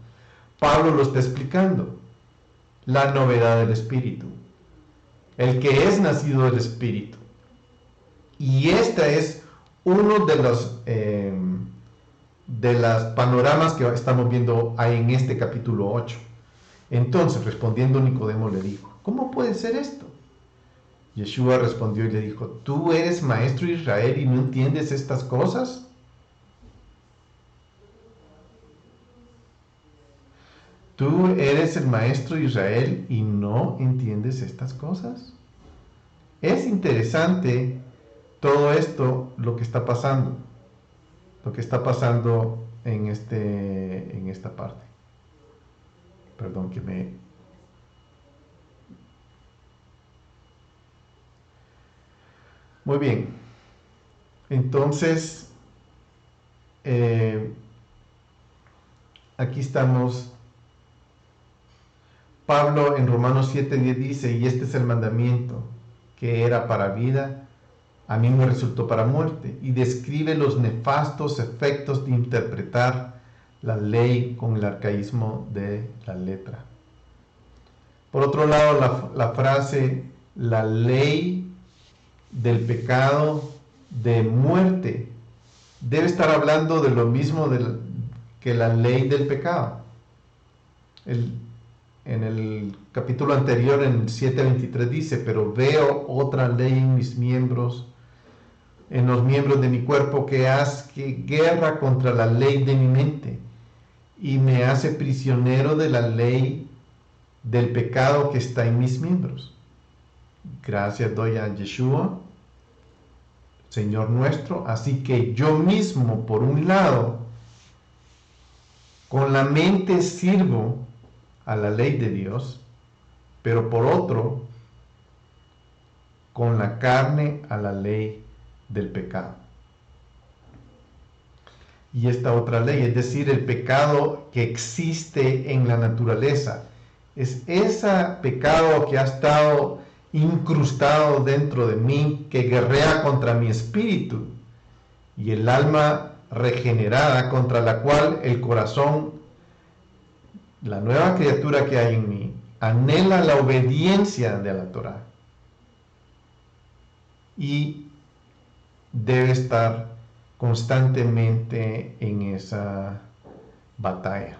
Pablo lo está explicando. La novedad del Espíritu. El que es nacido del Espíritu. Y este es uno de las panoramas que estamos viendo ahí en este capítulo 8. Entonces, respondiendo, Nicodemo le dijo: ¿cómo puede ser esto? Yeshua respondió y le dijo: ¿tú eres maestro de Israel y no entiendes estas cosas? ¿Tú eres el maestro de Israel y no entiendes estas cosas? Es interesante todo esto, lo que está pasando en esta parte. Perdón que me... Muy bien. Entonces, aquí estamos. Pablo en Romanos 7:10 dice: y este es el mandamiento, que era para vida, a mí me resultó para muerte, y describe los nefastos efectos de interpretar la ley con el arcaísmo de la letra. Por otro lado, la frase la ley del pecado de muerte debe estar hablando de lo mismo que la ley del pecado. En el capítulo anterior, en el 7:23 dice: pero veo otra ley en mis miembros, en los miembros de mi cuerpo, que hace guerra contra la ley de mi mente y me hace prisionero de la ley del pecado que está en mis miembros. Gracias doy a Yeshua, Señor nuestro. Así que yo mismo, por un lado, con la mente sirvo a la ley de Dios, pero por otro, con la carne a la ley del pecado. Y esta otra ley, es decir, el pecado que existe en la naturaleza, es ese pecado que ha estado incrustado dentro de mí, que guerrea contra mi espíritu y el alma regenerada, contra la cual el corazón, la nueva criatura que hay en mí, anhela la obediencia de la Torá y debe estar constantemente en esa batalla.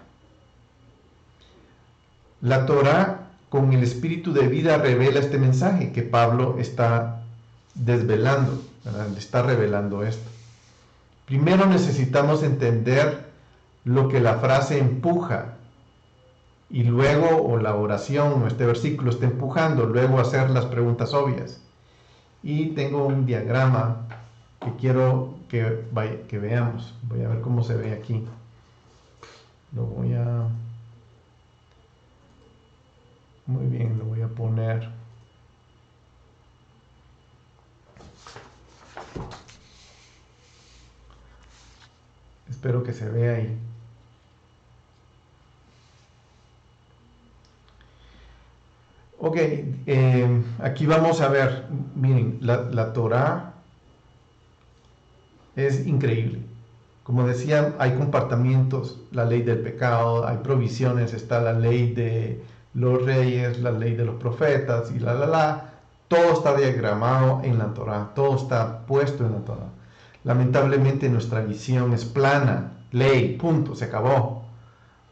La Torá con el espíritu de vida revela este mensaje que Pablo está desvelando, ¿verdad? Está revelando esto. Primero necesitamos entender lo que la frase empuja, y luego, o la oración o este versículo está empujando, luego hacer las preguntas obvias. Y tengo un diagrama que quiero que veamos. Voy a ver cómo se ve aquí. Muy bien, lo voy a poner. Espero que se vea ahí. Ok, aquí vamos a ver, miren, la Torá es increíble. Como decía, hay compartimientos, la ley del pecado, hay provisiones, está la ley de los reyes, la ley de los profetas y todo está diagramado en la Torá, todo está puesto en la Torá. Lamentablemente nuestra visión es plana, ley, punto, se acabó.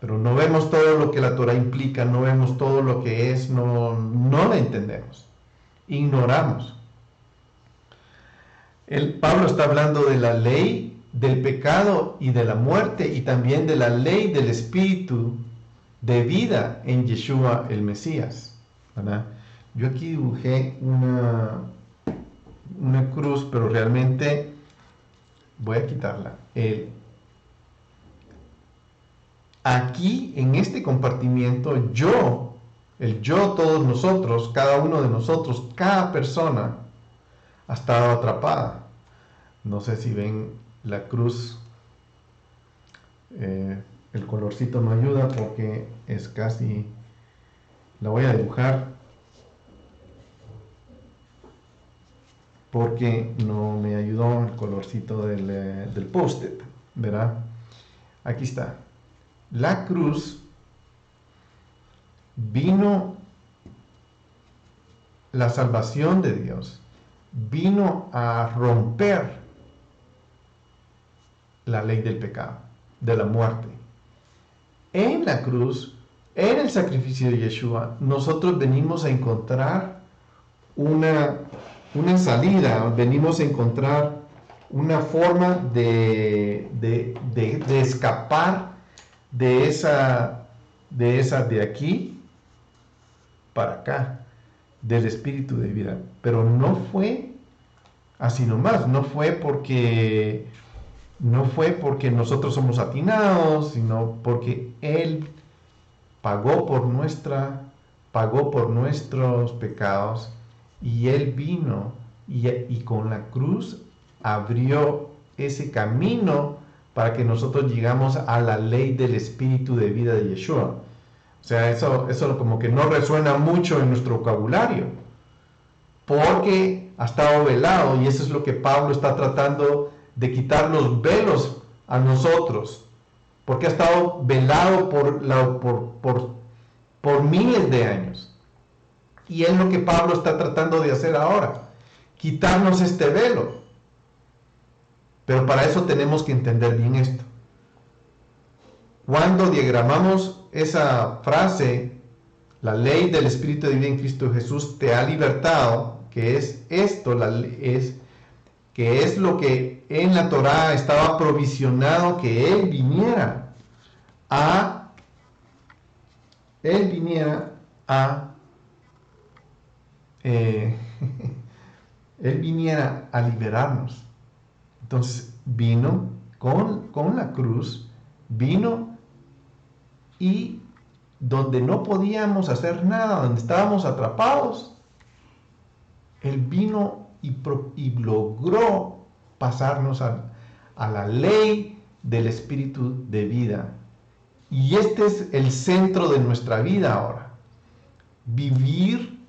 Pero no vemos todo lo que la Torah implica, no vemos todo lo que es, no la entendemos. Ignoramos. Pablo está hablando de la ley del pecado y de la muerte y también de la ley del espíritu de vida en Yeshua el Mesías, ¿verdad? Yo aquí dibujé una cruz, pero realmente voy a quitarla. Aquí en este compartimiento el yo, todos nosotros, cada uno de nosotros, cada persona ha estado atrapada. No sé si ven la cruz, el colorcito no ayuda porque es casi, la voy a dibujar porque no me ayudó el colorcito del post-it, ¿verdad? Aquí está. La cruz vino, la salvación de Dios vino a romper la ley del pecado, de la muerte. En la cruz, en el sacrificio de Yeshua, nosotros venimos a encontrar una salida, venimos a encontrar una forma de escapar de aquí para acá, del espíritu de vida. Pero no fue así nomás, no fue porque nosotros somos atinados, sino porque Él pagó por nuestros pecados, y Él vino y con la cruz abrió ese camino para que nosotros llegamos a la ley del espíritu de vida de Yeshua. O sea, eso como que no resuena mucho en nuestro vocabulario, porque ha estado velado, y eso es lo que Pablo está tratando de quitar los velos a nosotros, porque ha estado velado por miles de años. Y es lo que Pablo está tratando de hacer ahora, quitarnos este velo. Pero para eso tenemos que entender bien esto. Cuando diagramamos esa frase, la ley del Espíritu de vida en Cristo Jesús te ha libertado, que es esto, que es lo que en la Torá estaba provisionado, que Él viniera a liberarnos. Entonces vino con la cruz, vino, y donde no podíamos hacer nada, donde estábamos atrapados, Él vino y logró pasarnos a la ley del espíritu de vida. Y este es el centro de nuestra vida ahora: vivir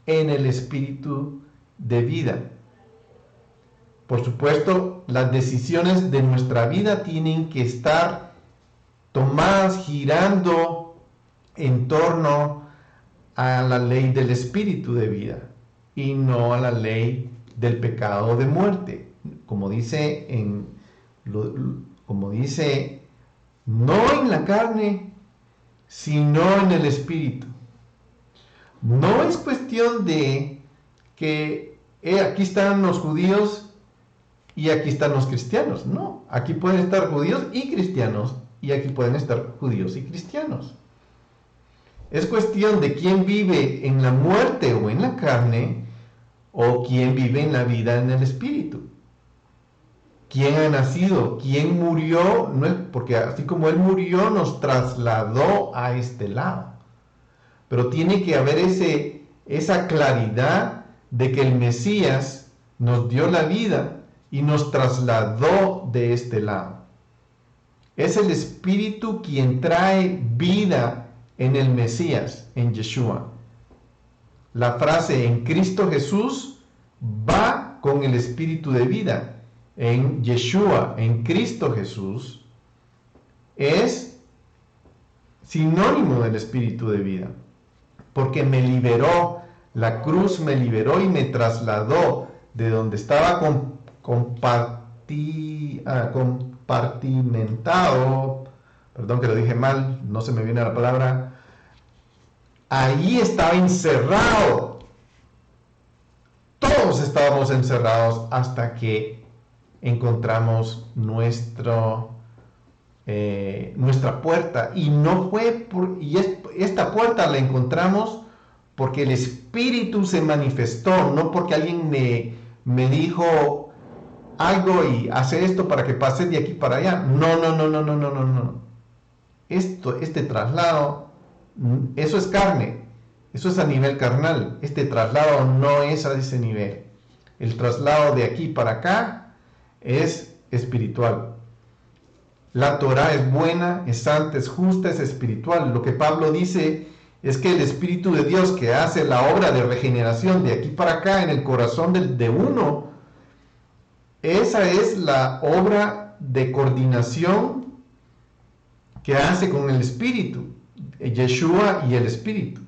en el espíritu de vida. Por supuesto, las decisiones de nuestra vida tienen que estar tomadas girando en torno a la ley del espíritu de vida y no a la ley del pecado de muerte. Como dice, no en la carne, sino en el espíritu. No es cuestión de que aquí están los judíos y aquí están los cristianos. No, aquí pueden estar judíos y cristianos, y aquí pueden estar judíos y cristianos. Es cuestión de quién vive en la muerte o en la carne, o quién vive en la vida en el espíritu. ¿Quién ha nacido? ¿Quién murió? No es, porque así como Él murió, nos trasladó a este lado. Pero tiene que haber esa claridad de que el Mesías nos dio la vida y nos trasladó de este lado. Es el Espíritu quien trae vida en el Mesías, en Yeshua. La frase "en Cristo Jesús" va con el Espíritu de vida. En Yeshua, en Cristo Jesús, es sinónimo del Espíritu de vida, porque me liberó, la cruz me liberó y me trasladó de donde estaba compartimentado, perdón que lo dije mal, no se me viene la palabra, ahí estaba encerrado. Todos estábamos encerrados hasta que encontramos nuestra puerta. Y no fue esta puerta la encontramos porque el Espíritu se manifestó, no porque alguien me dijo algo y hace esto para que pase de aquí para allá. No. Este traslado, eso es carne, eso es a nivel carnal. Este traslado no es a ese nivel. El traslado de aquí para acá es espiritual. La Torah es buena, es santa, es justa, es espiritual. Lo que Pablo dice es que el Espíritu de Dios que hace la obra de regeneración de aquí para acá en el corazón de uno, esa es la obra de coordinación que hace con el Espíritu, Yeshua y el Espíritu.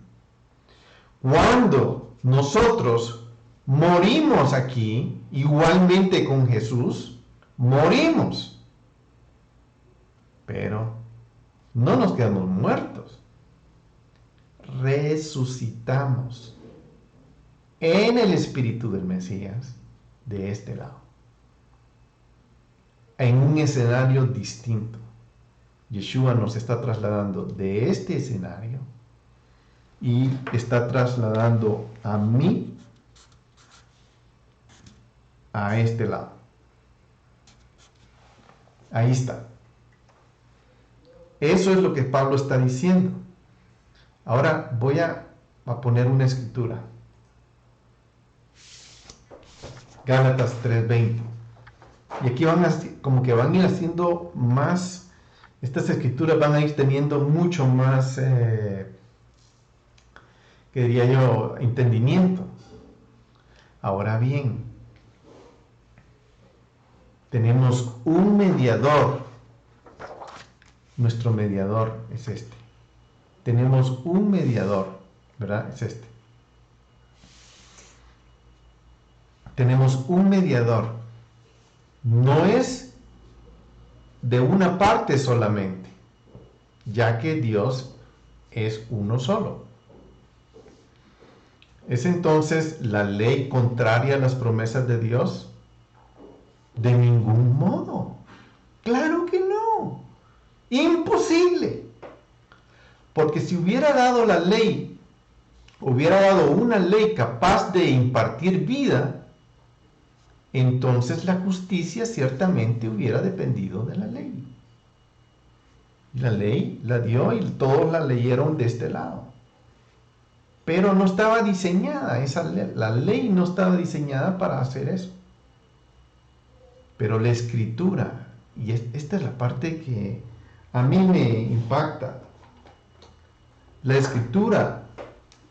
Cuando nosotros morimos aquí, igualmente con Jesús, morimos. Pero no nos quedamos muertos. Resucitamos en el Espíritu del Mesías de este lado. En un escenario distinto. Yeshua nos está trasladando de este escenario y está trasladando a mí a este lado. Ahí está. Eso es lo que Pablo está diciendo. Ahora voy a poner una escritura. Gálatas 3:20. Y aquí como que van a ir haciendo más, estas escrituras van a ir teniendo mucho más, que diría yo, entendimiento. Ahora bien, tenemos un mediador. Nuestro mediador es este. Tenemos un mediador, ¿verdad? Es este. Tenemos un mediador. No es de una parte solamente, ya que Dios es uno solo. ¿Es entonces la ley contraria a las promesas de Dios? De ningún modo. Claro que no. Imposible. Porque si hubiera dado la ley, hubiera dado una ley capaz de impartir vida, entonces la justicia ciertamente hubiera dependido de la ley. La ley la dio y todos la leyeron de este lado. Pero no estaba diseñada, la ley no estaba diseñada para hacer eso. Pero la escritura, y esta es la parte que a mí me impacta, la escritura,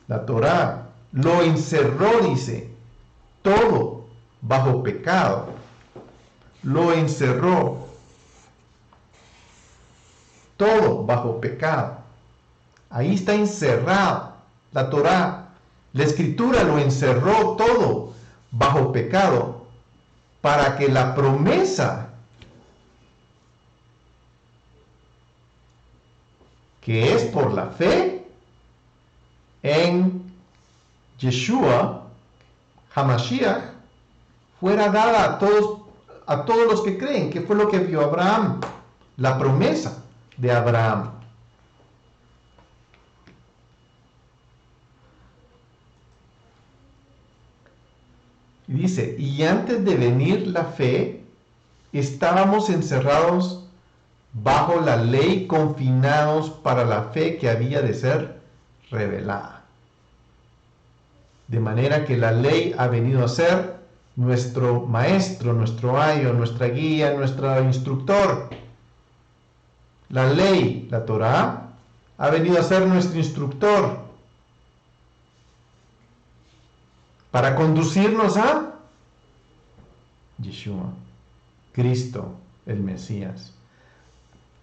la Torá, lo encerró, dice, todo bajo pecado, lo encerró, todo bajo pecado. Ahí está encerrado la Torá, la escritura lo encerró todo bajo pecado, para que la promesa que es por la fe en Yeshua HaMashiach fuera dada a todos los que creen, que fue lo que vio Abraham, la promesa de Abraham. Y dice, y antes de venir la fe, estábamos encerrados bajo la ley, confinados para la fe que había de ser revelada. De manera que la ley ha venido a ser nuestro maestro, nuestro ayo, nuestra guía, nuestro instructor. La ley, la Torá, ha venido a ser nuestro instructor para conducirnos a Yeshua, Cristo, el Mesías.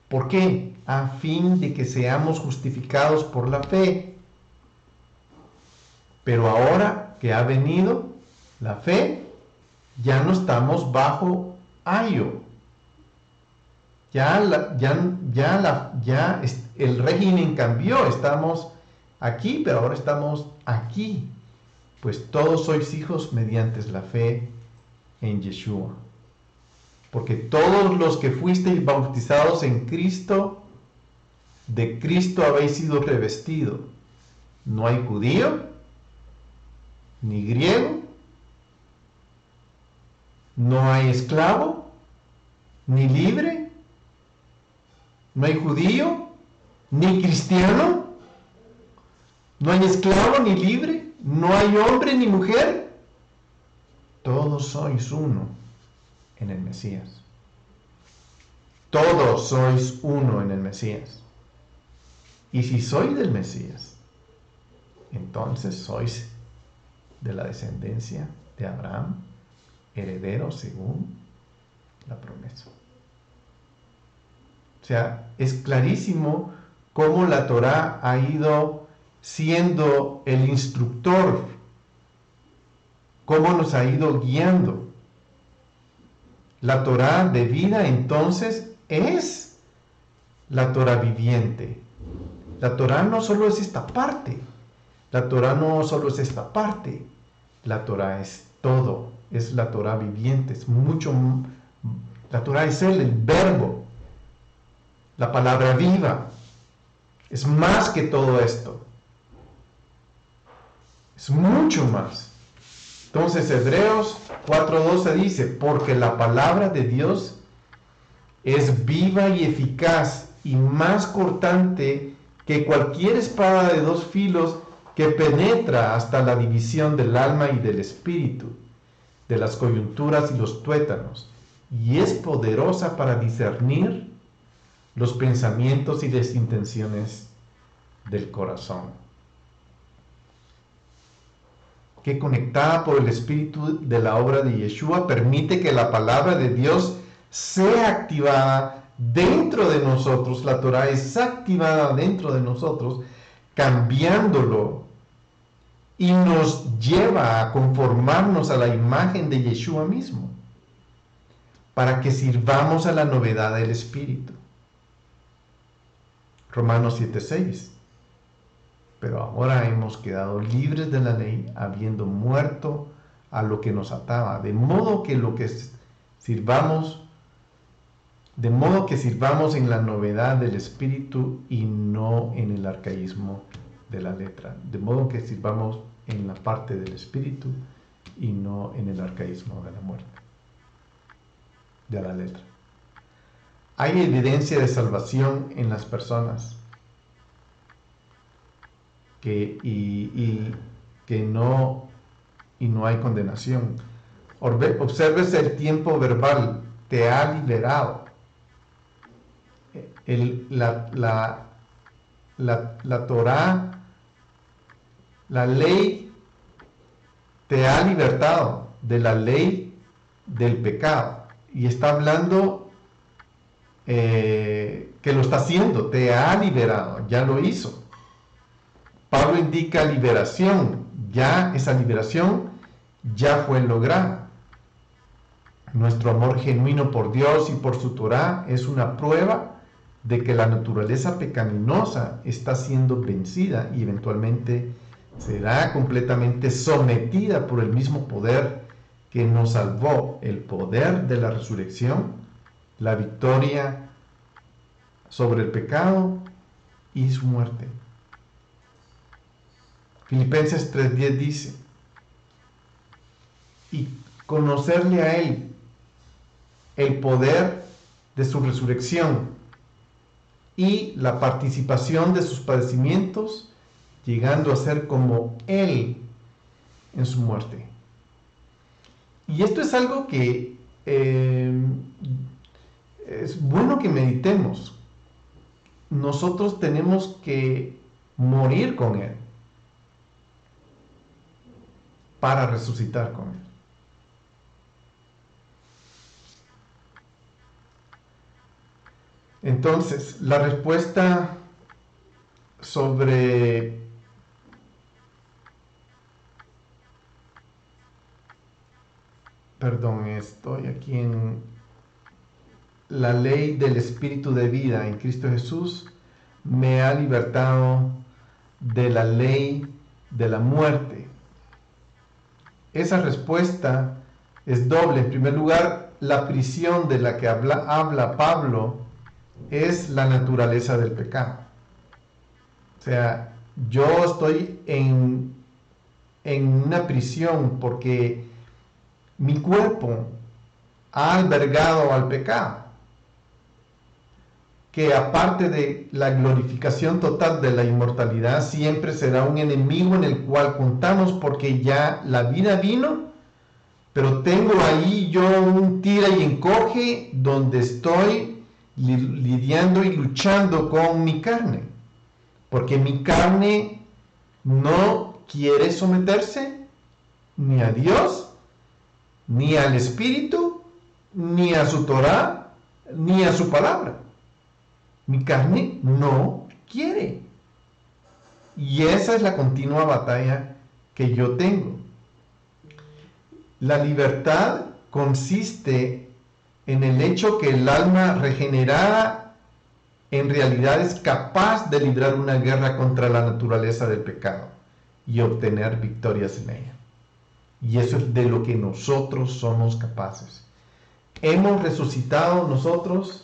¿Por qué? A fin de que seamos justificados por la fe. Pero ahora que ha venido la fe, ya no estamos bajo ayo. El régimen cambió, estamos aquí, pero ahora estamos aquí. Pues todos sois hijos mediante la fe en Yeshua. Porque todos los que fuisteis bautizados en Cristo, de Cristo habéis sido revestidos. No hay judío, ni griego, no hay esclavo, ni libre, no hay judío, ni cristiano, no hay esclavo, ni libre, no hay hombre, ni mujer. Todos sois uno en el Mesías. Todos sois uno en el Mesías. Y si sois del Mesías, entonces sois de la descendencia de Abraham, heredero según la promesa. O sea, es clarísimo cómo la Torá ha ido siendo el instructor, cómo nos ha ido guiando. La Torá de vida entonces es la Torá viviente. La Torá no solo es esta parte, la Torá no solo es esta parte, la Torá es todo, es la Torá viviente, es mucho, la Torá es el verbo, la palabra viva, es más que todo esto, es mucho más. Entonces Hebreos 4:12 dice, porque la palabra de Dios es viva y eficaz y más cortante que cualquier espada de dos filos, que penetra hasta la división del alma y del espíritu, de las coyunturas y los tuétanos, y es poderosa para discernir los pensamientos y las intenciones del corazón. Que conectada por el espíritu de la obra de Yeshua, permite que la palabra de Dios sea activada dentro de nosotros. La Torah es activada dentro de nosotros, cambiándolo, y nos lleva a conformarnos a la imagen de Yeshua mismo, para que sirvamos a la novedad del Espíritu. Romanos 7:6. Pero ahora hemos quedado libres de la ley, habiendo muerto a lo que nos ataba, de modo que sirvamos en la novedad del Espíritu y no en el arcaísmo de la letra. De modo que sirvamos en la parte del Espíritu y no en el arcaísmo de la muerte, de la letra. Hay evidencia de salvación en las personas y no hay condenación. Obsérvese el tiempo verbal, te ha liberado. La Torá, la ley, te ha libertado de la ley del pecado. Y está hablando que lo está haciendo, te ha liberado, ya lo hizo. Pablo indica liberación, ya esa liberación ya fue lograda. Nuestro amor genuino por Dios y por su Torá es una prueba de que la naturaleza pecaminosa está siendo vencida y eventualmente será completamente sometida por el mismo poder que nos salvó, el poder de la resurrección, la victoria sobre el pecado y su muerte. Filipenses 3:10 dice, y conocerle a Él, el poder de su resurrección y la participación de sus padecimientos, llegando a ser como Él en su muerte. Y esto es algo que es bueno que meditemos. Nosotros tenemos que morir con Él para resucitar con Él. Entonces, la respuesta sobre estoy aquí en la ley del Espíritu de vida en Cristo Jesús me ha libertado de la ley de la muerte. Esa respuesta es doble. En primer lugar, la prisión de la que habla Pablo es la naturaleza del pecado. O sea, yo estoy en una prisión porque mi cuerpo ha albergado al pecado, que aparte de la glorificación total de la inmortalidad, siempre será un enemigo en el cual contamos, porque ya la vida vino, pero tengo ahí yo un tira y encoge donde estoy lidiando y luchando con mi carne, porque mi carne no quiere someterse ni a Dios, ni al Espíritu, ni a su Torah, ni a su palabra. Mi carne no quiere. Y esa es la continua batalla que yo tengo. La libertad consiste en el hecho que el alma regenerada en realidad es capaz de librar una guerra contra la naturaleza del pecado y obtener victorias en ella. Y eso es de lo que nosotros somos capaces. Hemos resucitado nosotros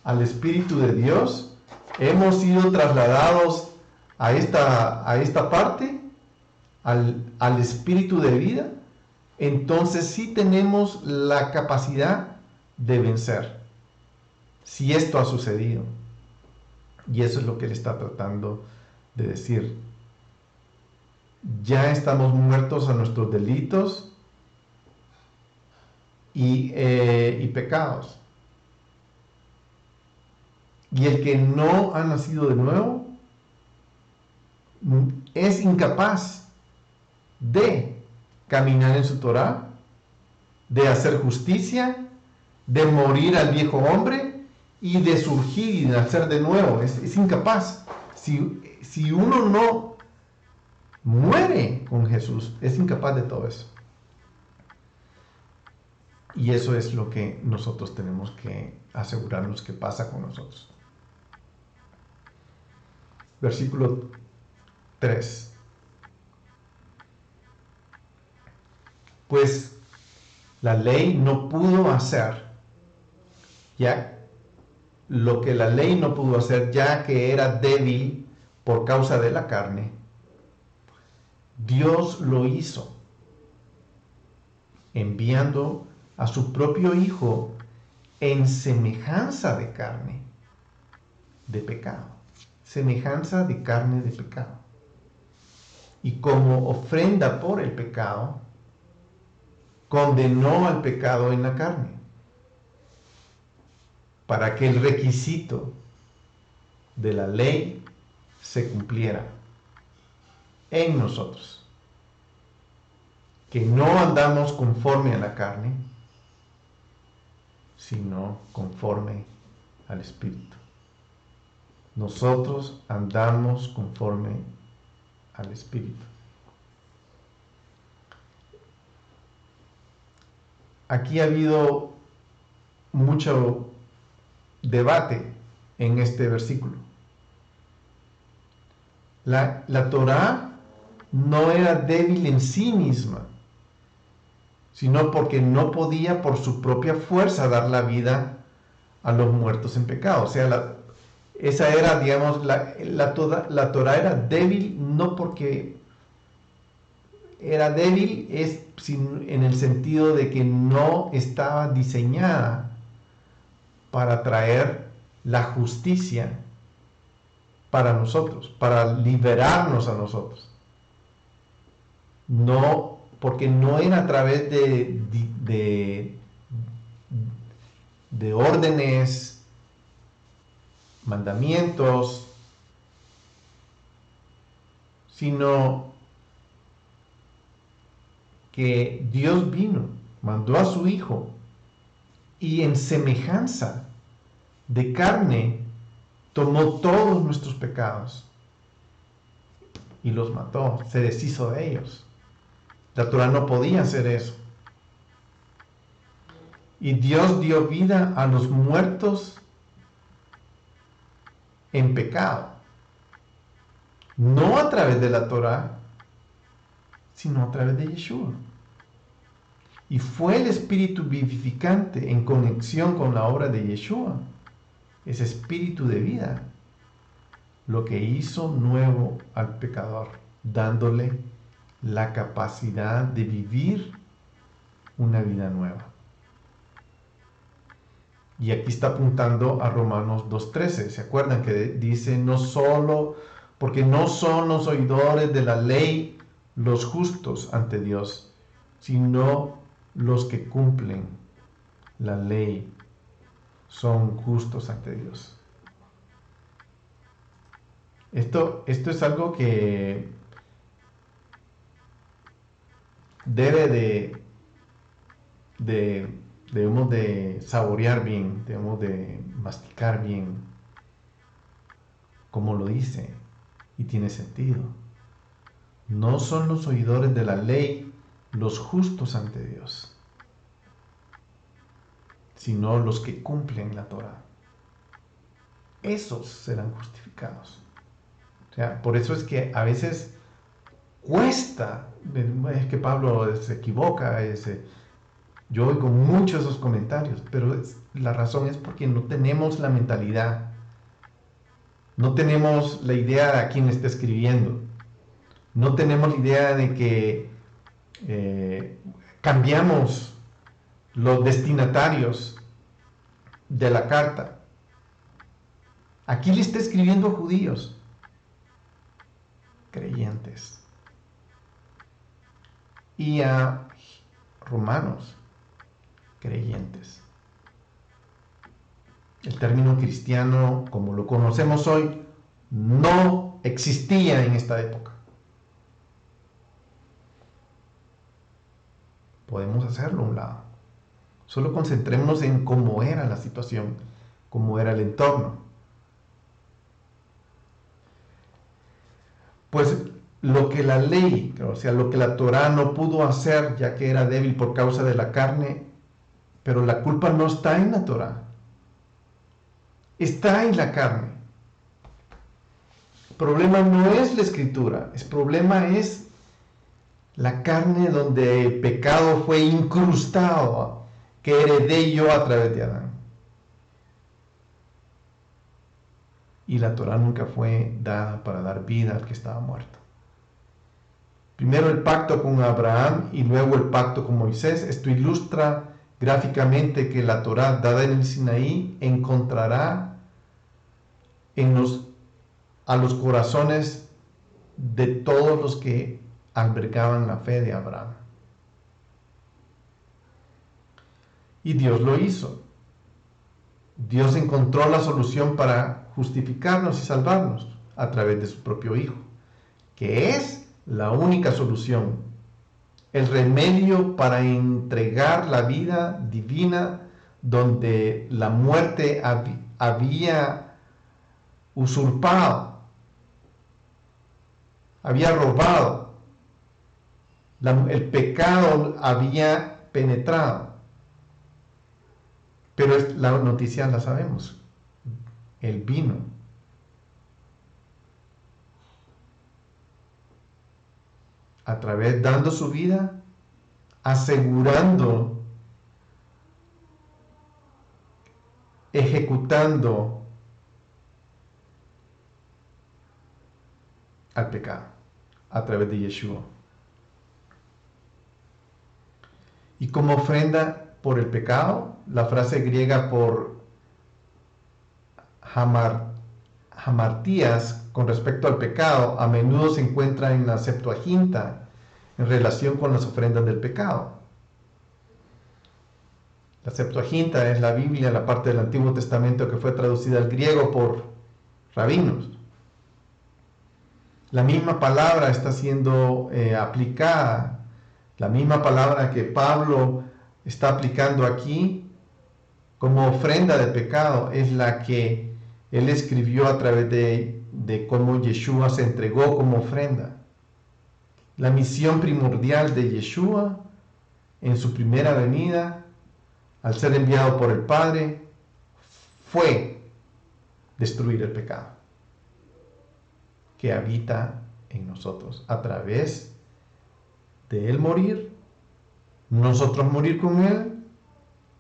al Espíritu de Dios, hemos sido trasladados a esta parte, al Espíritu de vida, entonces sí tenemos la capacidad de vencer, si esto ha sucedido. Y eso es lo que él está tratando de decir. Ya estamos muertos a nuestros delitos y pecados. Y el que no ha nacido de nuevo es incapaz de caminar en su Torah, de hacer justicia, de morir al viejo hombre y de surgir y nacer de nuevo. Es incapaz. Si uno no muere con Jesús, es incapaz de todo eso. Y eso es lo que nosotros tenemos que asegurarnos que pasa con nosotros. Versículo 3. Pues la ley no pudo hacer ya lo que la ley no pudo hacer, ya que era débil por causa de la carne. Dios lo hizo enviando a su propio Hijo en semejanza de carne de pecado. Semejanza de carne de pecado. Y como ofrenda por el pecado, condenó al pecado en la carne, para que el requisito de la ley se cumpliera en nosotros, que no andamos conforme a la carne, sino conforme al Espíritu. Nosotros andamos conforme al Espíritu. Aquí ha habido mucho debate en este versículo. La Torá no era débil en sí misma, sino porque no podía por su propia fuerza dar la vida a los muertos en pecado. O sea, esa era, digamos, la Torá era débil no porque era débil, en el sentido de que no estaba diseñada para traer la justicia para nosotros, para liberarnos a nosotros. No, porque no era a través de órdenes, mandamientos, sino que Dios vino, mandó a su Hijo y en semejanza de carne tomó todos nuestros pecados y los mató, se deshizo de ellos. La Torá no podía hacer eso. Y Dios dio vida a los muertos en pecado. No a través de la Torá, sino a través de Yeshua. Y fue el espíritu vivificante en conexión con la obra de Yeshua, ese espíritu de vida, lo que hizo nuevo al pecador, dándole la capacidad de vivir una vida nueva. Y aquí está apuntando a Romanos 2:13. ¿Se acuerdan que dice no solo, porque no son los oidores de la ley los justos ante Dios, sino los que cumplen la ley son justos ante Dios? Esto es algo que debe debemos de saborear bien, debemos de masticar bien, como lo dice, y tiene sentido. No son los oidores de la ley los justos ante Dios, sino los que cumplen la Torá. Esos serán justificados. O sea, por eso es que a veces cuesta, es que Pablo se equivoca, yo oigo muchos esos comentarios, pero la razón es porque no tenemos la mentalidad, no tenemos la idea de a quién está escribiendo, no tenemos la idea de que cambiamos los destinatarios de la carta. Aquí le está escribiendo a judíos, creyentes, y a romanos, creyentes. El término cristiano, como lo conocemos hoy, no existía en esta época. Podemos hacerlo a un lado. Solo concentrémonos en cómo era la situación, cómo era el entorno. Pues lo que la ley, o sea, lo que la Torá no pudo hacer, ya que era débil por causa de la carne, pero la culpa no está en la Torá, está en la carne. El problema no es la escritura, el problema es la carne donde el pecado fue incrustado, que heredé yo a través de Adán. Y la Torá nunca fue dada para dar vida al que estaba muerto. Primero el pacto con Abraham y luego el pacto con Moisés. Esto ilustra gráficamente que la Torá dada en el Sinaí encontrará a los corazones de todos los que albergaban la fe de Abraham. Y Dios lo hizo. Dios encontró la solución para justificarnos y salvarnos a través de su propio Hijo, que es la única solución, el remedio para entregar la vida divina donde la muerte había usurpado, había robado, el pecado había penetrado. Pero la noticia la sabemos, Él vino. A través, dando su vida, asegurando, ejecutando al pecado, a través de Yeshua. Y como ofrenda por el pecado, la frase griega por hamartías con respecto al pecado a menudo se encuentra en la Septuaginta en relación con las ofrendas del pecado. La Septuaginta es la Biblia, la parte del Antiguo Testamento que fue traducida al griego por rabinos. La misma palabra está siendo aplicada, la misma palabra que Pablo está aplicando aquí como ofrenda de pecado es la que él escribió a través de cómo Yeshua se entregó como ofrenda. La misión primordial de Yeshua en su primera venida al ser enviado por el Padre, fue destruir el pecado que habita en nosotros a través de Él morir, nosotros morir con Él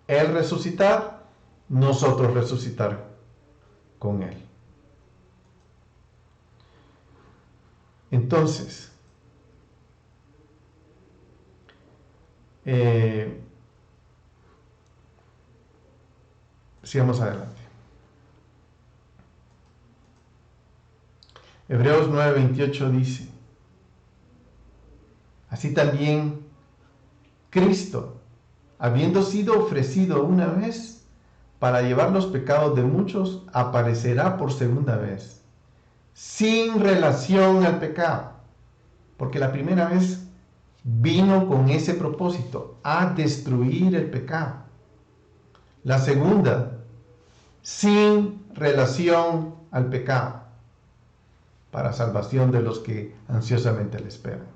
resucitar, nosotros resucitar con Él. Entonces, sigamos adelante. Hebreos 9:28 dice: así también Cristo, habiendo sido ofrecido una vez para llevar los pecados de muchos, aparecerá por segunda vez, sin relación al pecado, porque la primera vez vino con ese propósito, a destruir el pecado. La segunda, sin relación al pecado, para salvación de los que ansiosamente le esperan.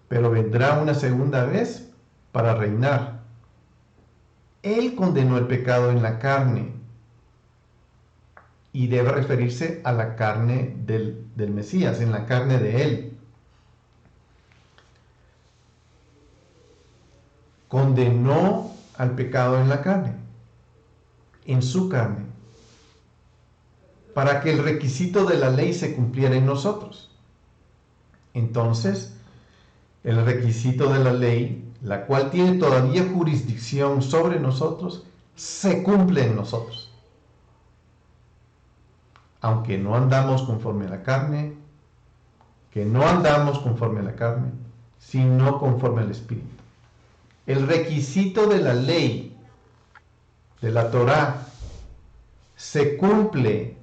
Pero vendrá una segunda vez para reinar. Él condenó el pecado en la carne, y debe referirse a la carne del Mesías, en la carne de Él. Condenó al pecado en la carne, en su carne, para que el requisito de la ley se cumpliera en nosotros. Entonces, el requisito de la ley, la cual tiene todavía jurisdicción sobre nosotros, se cumple en nosotros. Aunque no andamos conforme a la carne, sino conforme al Espíritu. El requisito de la ley, de la Torá, se cumple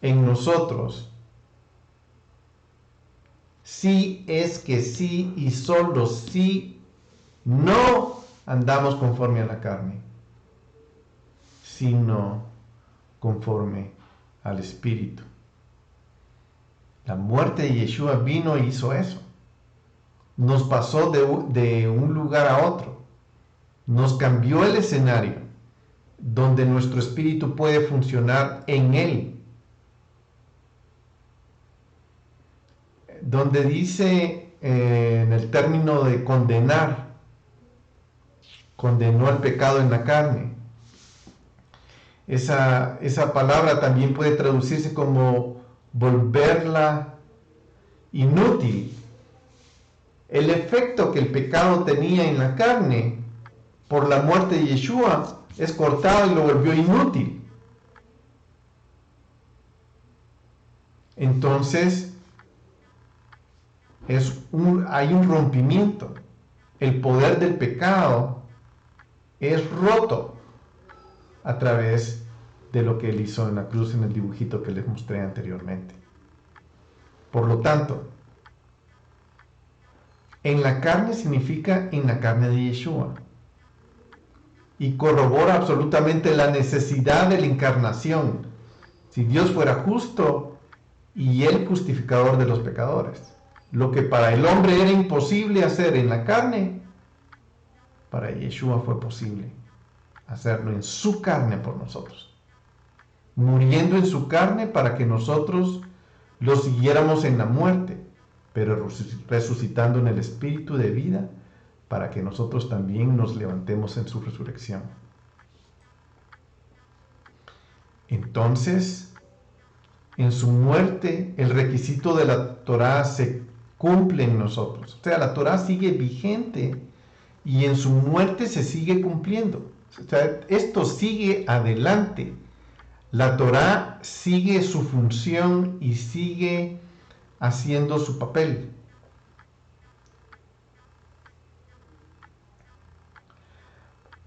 en nosotros si es que sí y solo si no andamos conforme a la carne, sino conforme al Espíritu. La muerte de Yeshua vino e hizo eso. Nos pasó de un lugar a otro. Nos cambió el escenario donde nuestro espíritu puede funcionar en Él. Donde dice en el término de condenar, condenó el pecado en la carne. Esa palabra también puede traducirse como volverla inútil. El efecto que el pecado tenía en la carne por la muerte de Yeshua es cortado y lo volvió inútil. Entonces, hay un rompimiento. El poder del pecado es roto a través de lo que Él hizo en la cruz, en el dibujito que les mostré anteriormente. Por lo tanto, en la carne significa en la carne de Yeshua, y corrobora absolutamente la necesidad de la encarnación. Si Dios fuera justo y Él justificador de los pecadores, lo que para el hombre era imposible hacer en la carne, para Yeshua fue posible hacerlo en su carne por nosotros, muriendo en su carne para que nosotros lo siguiéramos en la muerte, pero resucitando en el espíritu de vida para que nosotros también nos levantemos en su resurrección. Entonces, en su muerte, el requisito de la Torá se cumple en nosotros. O sea, la Torá sigue vigente y en su muerte se sigue cumpliendo. O sea, esto sigue adelante. La Torá sigue su función y sigue haciendo su papel.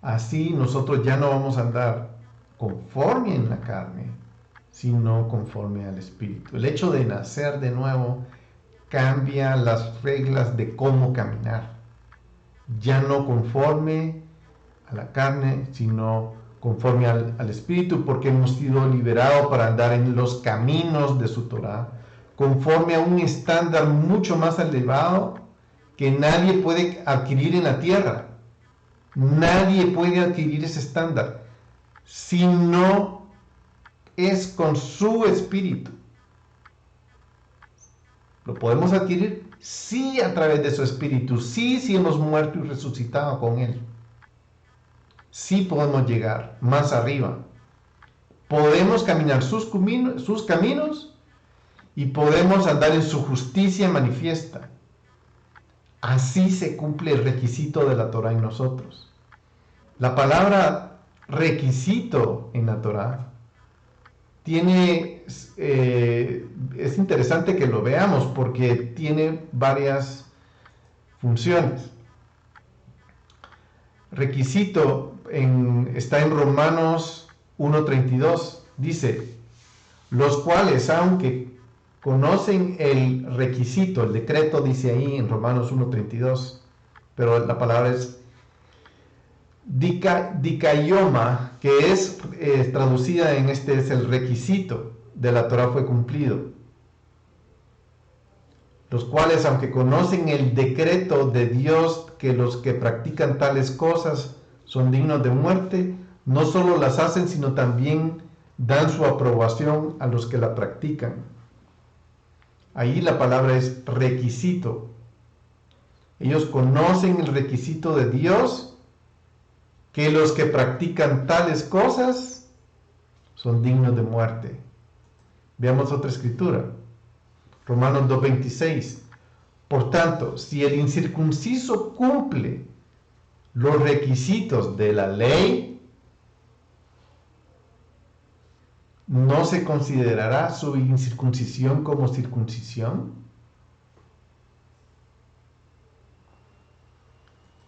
Así nosotros ya no vamos a andar conforme en la carne, sino conforme al Espíritu. El hecho de nacer de nuevo cambia las reglas de cómo caminar. Ya no conforme a la carne, sino conforme al Espíritu, porque hemos sido liberados para andar en los caminos de su Torá, conforme a un estándar mucho más elevado que nadie puede adquirir en la tierra. Nadie puede adquirir ese estándar si no es con su espíritu. ¿Lo podemos adquirir? Sí, a través de su espíritu. Sí, si hemos muerto y resucitado con él. Sí podemos llegar más arriba. Podemos caminar sus caminos y podemos andar en su justicia manifiesta. Así se cumple el requisito de la Torá en nosotros. La palabra requisito en la Torá tiene, es interesante que lo veamos porque tiene varias funciones. Requisito está en Romanos 1:32, dice, los cuales, aunque conocen el requisito, el decreto dice ahí en Romanos 1:32, pero la palabra es dikaioma, que es traducida en es el requisito de la Torá fue cumplido. Los cuales, aunque conocen el decreto de Dios, que los que practican tales cosas son dignos de muerte, no solo las hacen, sino también dan su aprobación a los que la practican. Ahí la palabra es requisito. Ellos conocen el requisito de Dios, que los que practican tales cosas son dignos de muerte. Veamos otra escritura. Romanos 2:26. Por tanto, si el incircunciso cumple los requisitos de la ley, ¿no se considerará su incircuncisión como circuncisión?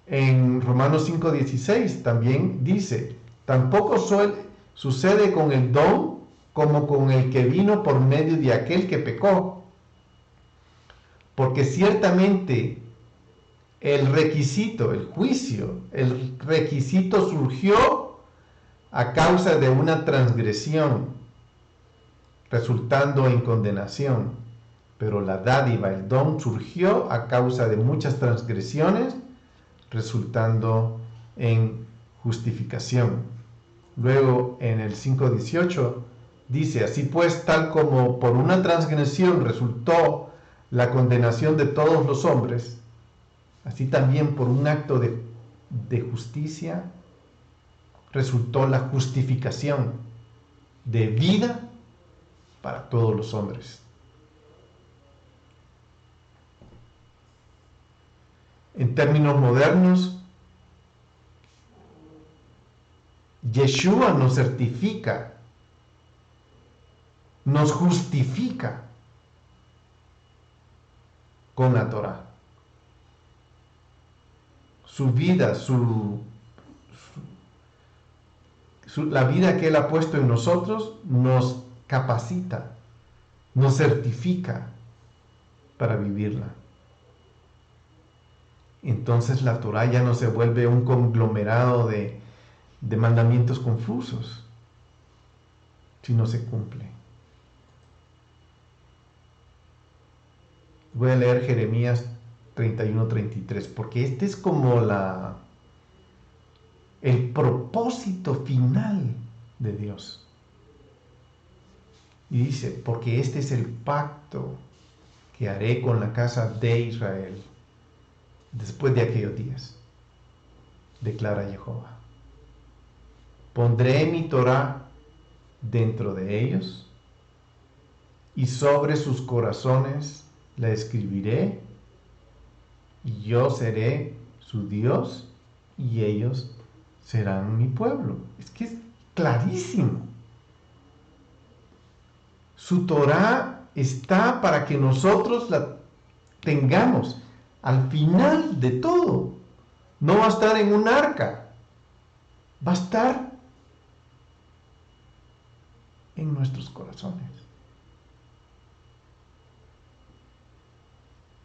En Romanos 5:16 también dice, tampoco sucede con el don como con el que vino por medio de aquel que pecó. Porque ciertamente el requisito, el juicio, el requisito surgió a causa de una transgresión, resultando en condenación. Pero la dádiva, el don, surgió a causa de muchas transgresiones, resultando en justificación. Luego en el 5:18 dice, así pues, tal como por una transgresión resultó la condenación de todos los hombres, así también por un acto de justicia resultó la justificación de vida para todos los hombres. En términos modernos, Yeshua nos certifica, nos justifica con la Torá. Su vida, la vida que Él ha puesto en nosotros nos capacita, nos certifica para vivirla. Entonces la Torá ya no se vuelve un conglomerado de mandamientos confusos, sino se cumple. Voy a leer Jeremías 31:33, porque este es como el propósito final de Dios. Y dice, porque este es el pacto que haré con la casa de Israel después de aquellos días, declara Jehová. Pondré mi Torá dentro de ellos y sobre sus corazones la escribiré, y yo seré su Dios y ellos serán mi pueblo. Es que es clarísimo. Su Torá está para que nosotros la tengamos al final de todo. No va a estar en un arca, va a estar en nuestros corazones.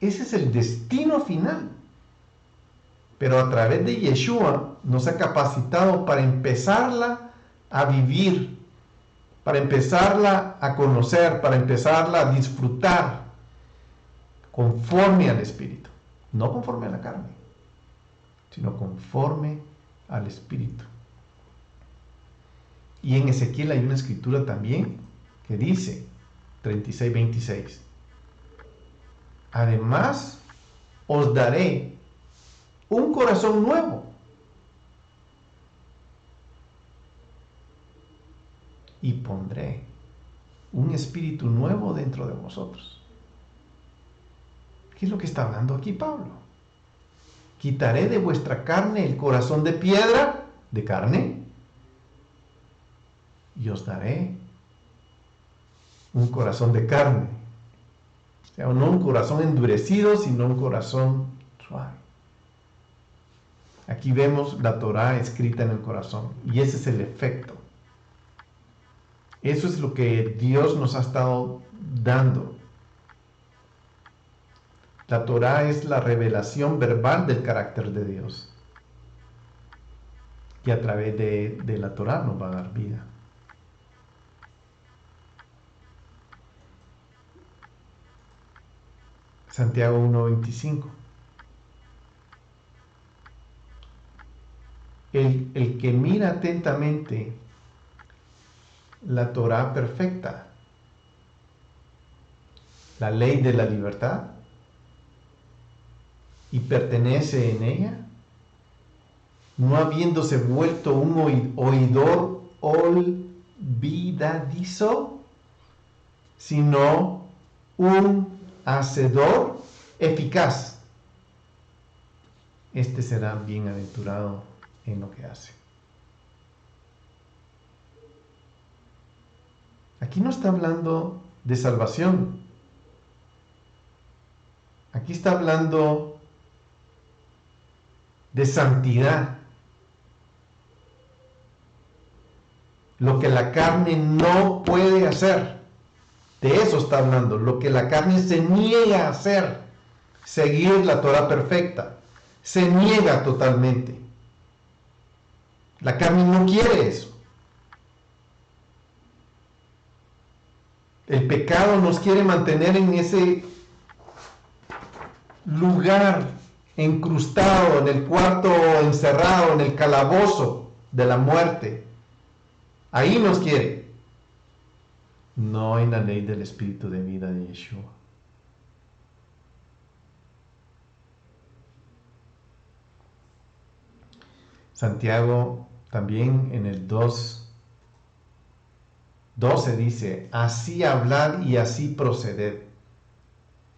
Ese es el destino final. Pero a través de Yeshua nos ha capacitado para empezarla a vivir, para empezarla a conocer, para empezarla a disfrutar conforme al Espíritu. no conforme a la carne, sino conforme al Espíritu. Y en Ezequiel hay una escritura también que dice, 36:26, además os daré un corazón nuevo y pondré un espíritu nuevo dentro de vosotros. ¿Qué es lo que está hablando aquí Pablo? Quitaré de vuestra carne el corazón de piedra, de carne, y os daré un corazón de carne. O sea, no un corazón endurecido, sino un corazón suave. Aquí vemos la Torá escrita en el corazón, y ese es el efecto. Eso es lo que Dios nos ha estado dando. La Torá es la revelación verbal del carácter de Dios. Y a través de la Torá nos va a dar vida. Santiago 1:25. El que mira atentamente la Torá perfecta, la ley de la libertad, y pertenece en ella, no habiéndose vuelto un oidor olvidadizo, sino un hacedor eficaz, este será bienaventurado en lo que hace. Aquí no está hablando de salvación. Aquí está hablando de santidad. Lo que la carne no puede hacer. De eso está hablando. Lo que la carne se niega a hacer. Seguir la Torah perfecta. Se niega totalmente. La carne no quiere eso. El pecado nos quiere mantener en ese lugar incrustado, en el cuarto encerrado, en el calabozo de la muerte. Ahí nos quiere. No en la ley del Espíritu de vida de Yeshua. Santiago también en el 2:12 dice, así hablad y así proceded,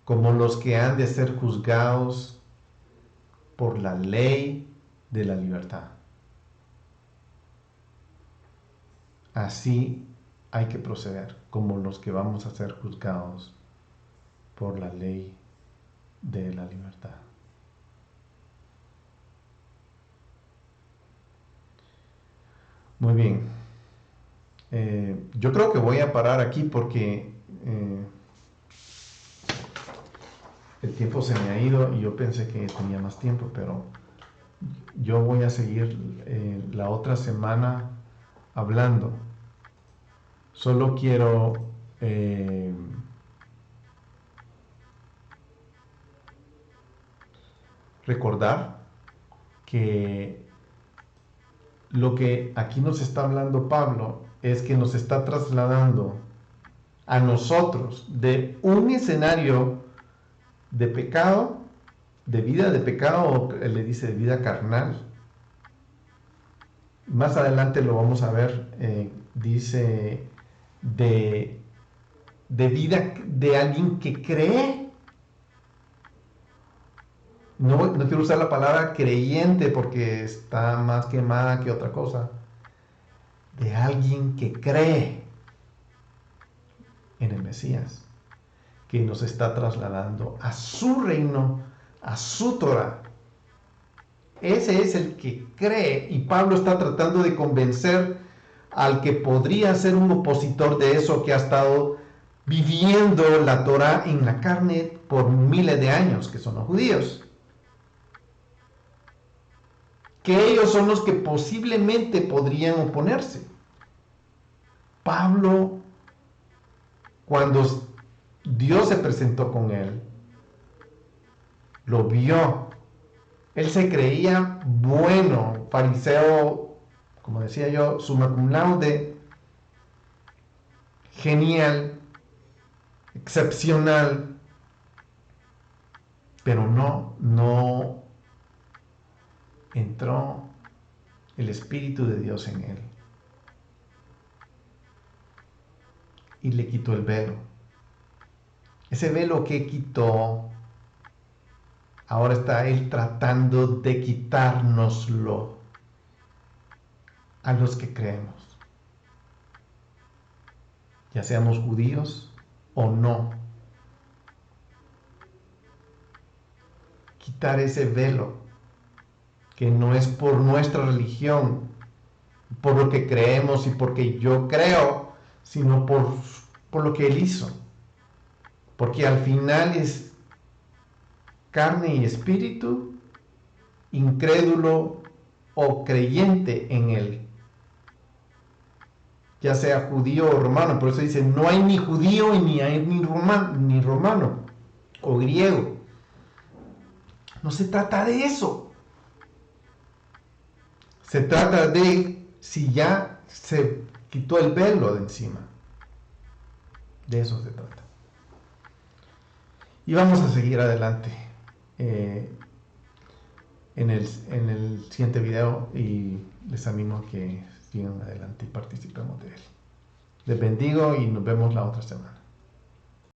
como los que han de ser juzgados por la ley de la libertad. Así hay que proceder, como los que vamos a ser juzgados por la ley de la libertad. Muy bien. Yo creo que voy a parar aquí porque el tiempo se me ha ido y yo pensé que tenía más tiempo, pero yo voy a seguir la otra semana hablando. Solo quiero recordar que lo que aquí nos está hablando Pablo es que nos está trasladando a nosotros de un escenario de pecado, de vida de pecado, o le dice de vida carnal. Más adelante lo vamos a ver, dice de vida de alguien que cree. No quiero usar la palabra creyente porque está más quemada que otra cosa. De alguien que cree en el Mesías, que nos está trasladando a su reino, a su Torah. Ese es el que cree, y Pablo está tratando de convencer al que podría ser un opositor de eso, que ha estado viviendo la Torah en la carne por miles de años, que son los judíos. Que ellos son los que posiblemente podrían oponerse. Pablo, cuando Dios se presentó con él, lo vio. Él se creía bueno, fariseo, como decía yo, summa cum laude, genial, excepcional, pero no entró el Espíritu de Dios en él y le quitó el velo. Ese velo que quitó, ahora está él tratando de quitárnoslo a los que creemos, ya seamos judíos o no. Quitar ese velo que no es por nuestra religión, por lo que creemos y porque yo creo, sino por lo que Él hizo. Porque al final es carne y espíritu, incrédulo o creyente en Él, ya sea judío o romano. Por eso dice, no hay ni judío ni hay ni romano o griego. No se trata de eso. Se trata de si ya se quitó el velo de encima. De eso se trata. Y vamos a seguir adelante en el siguiente video y les animo a que sigan adelante y participemos de él. Les bendigo y nos vemos la otra semana.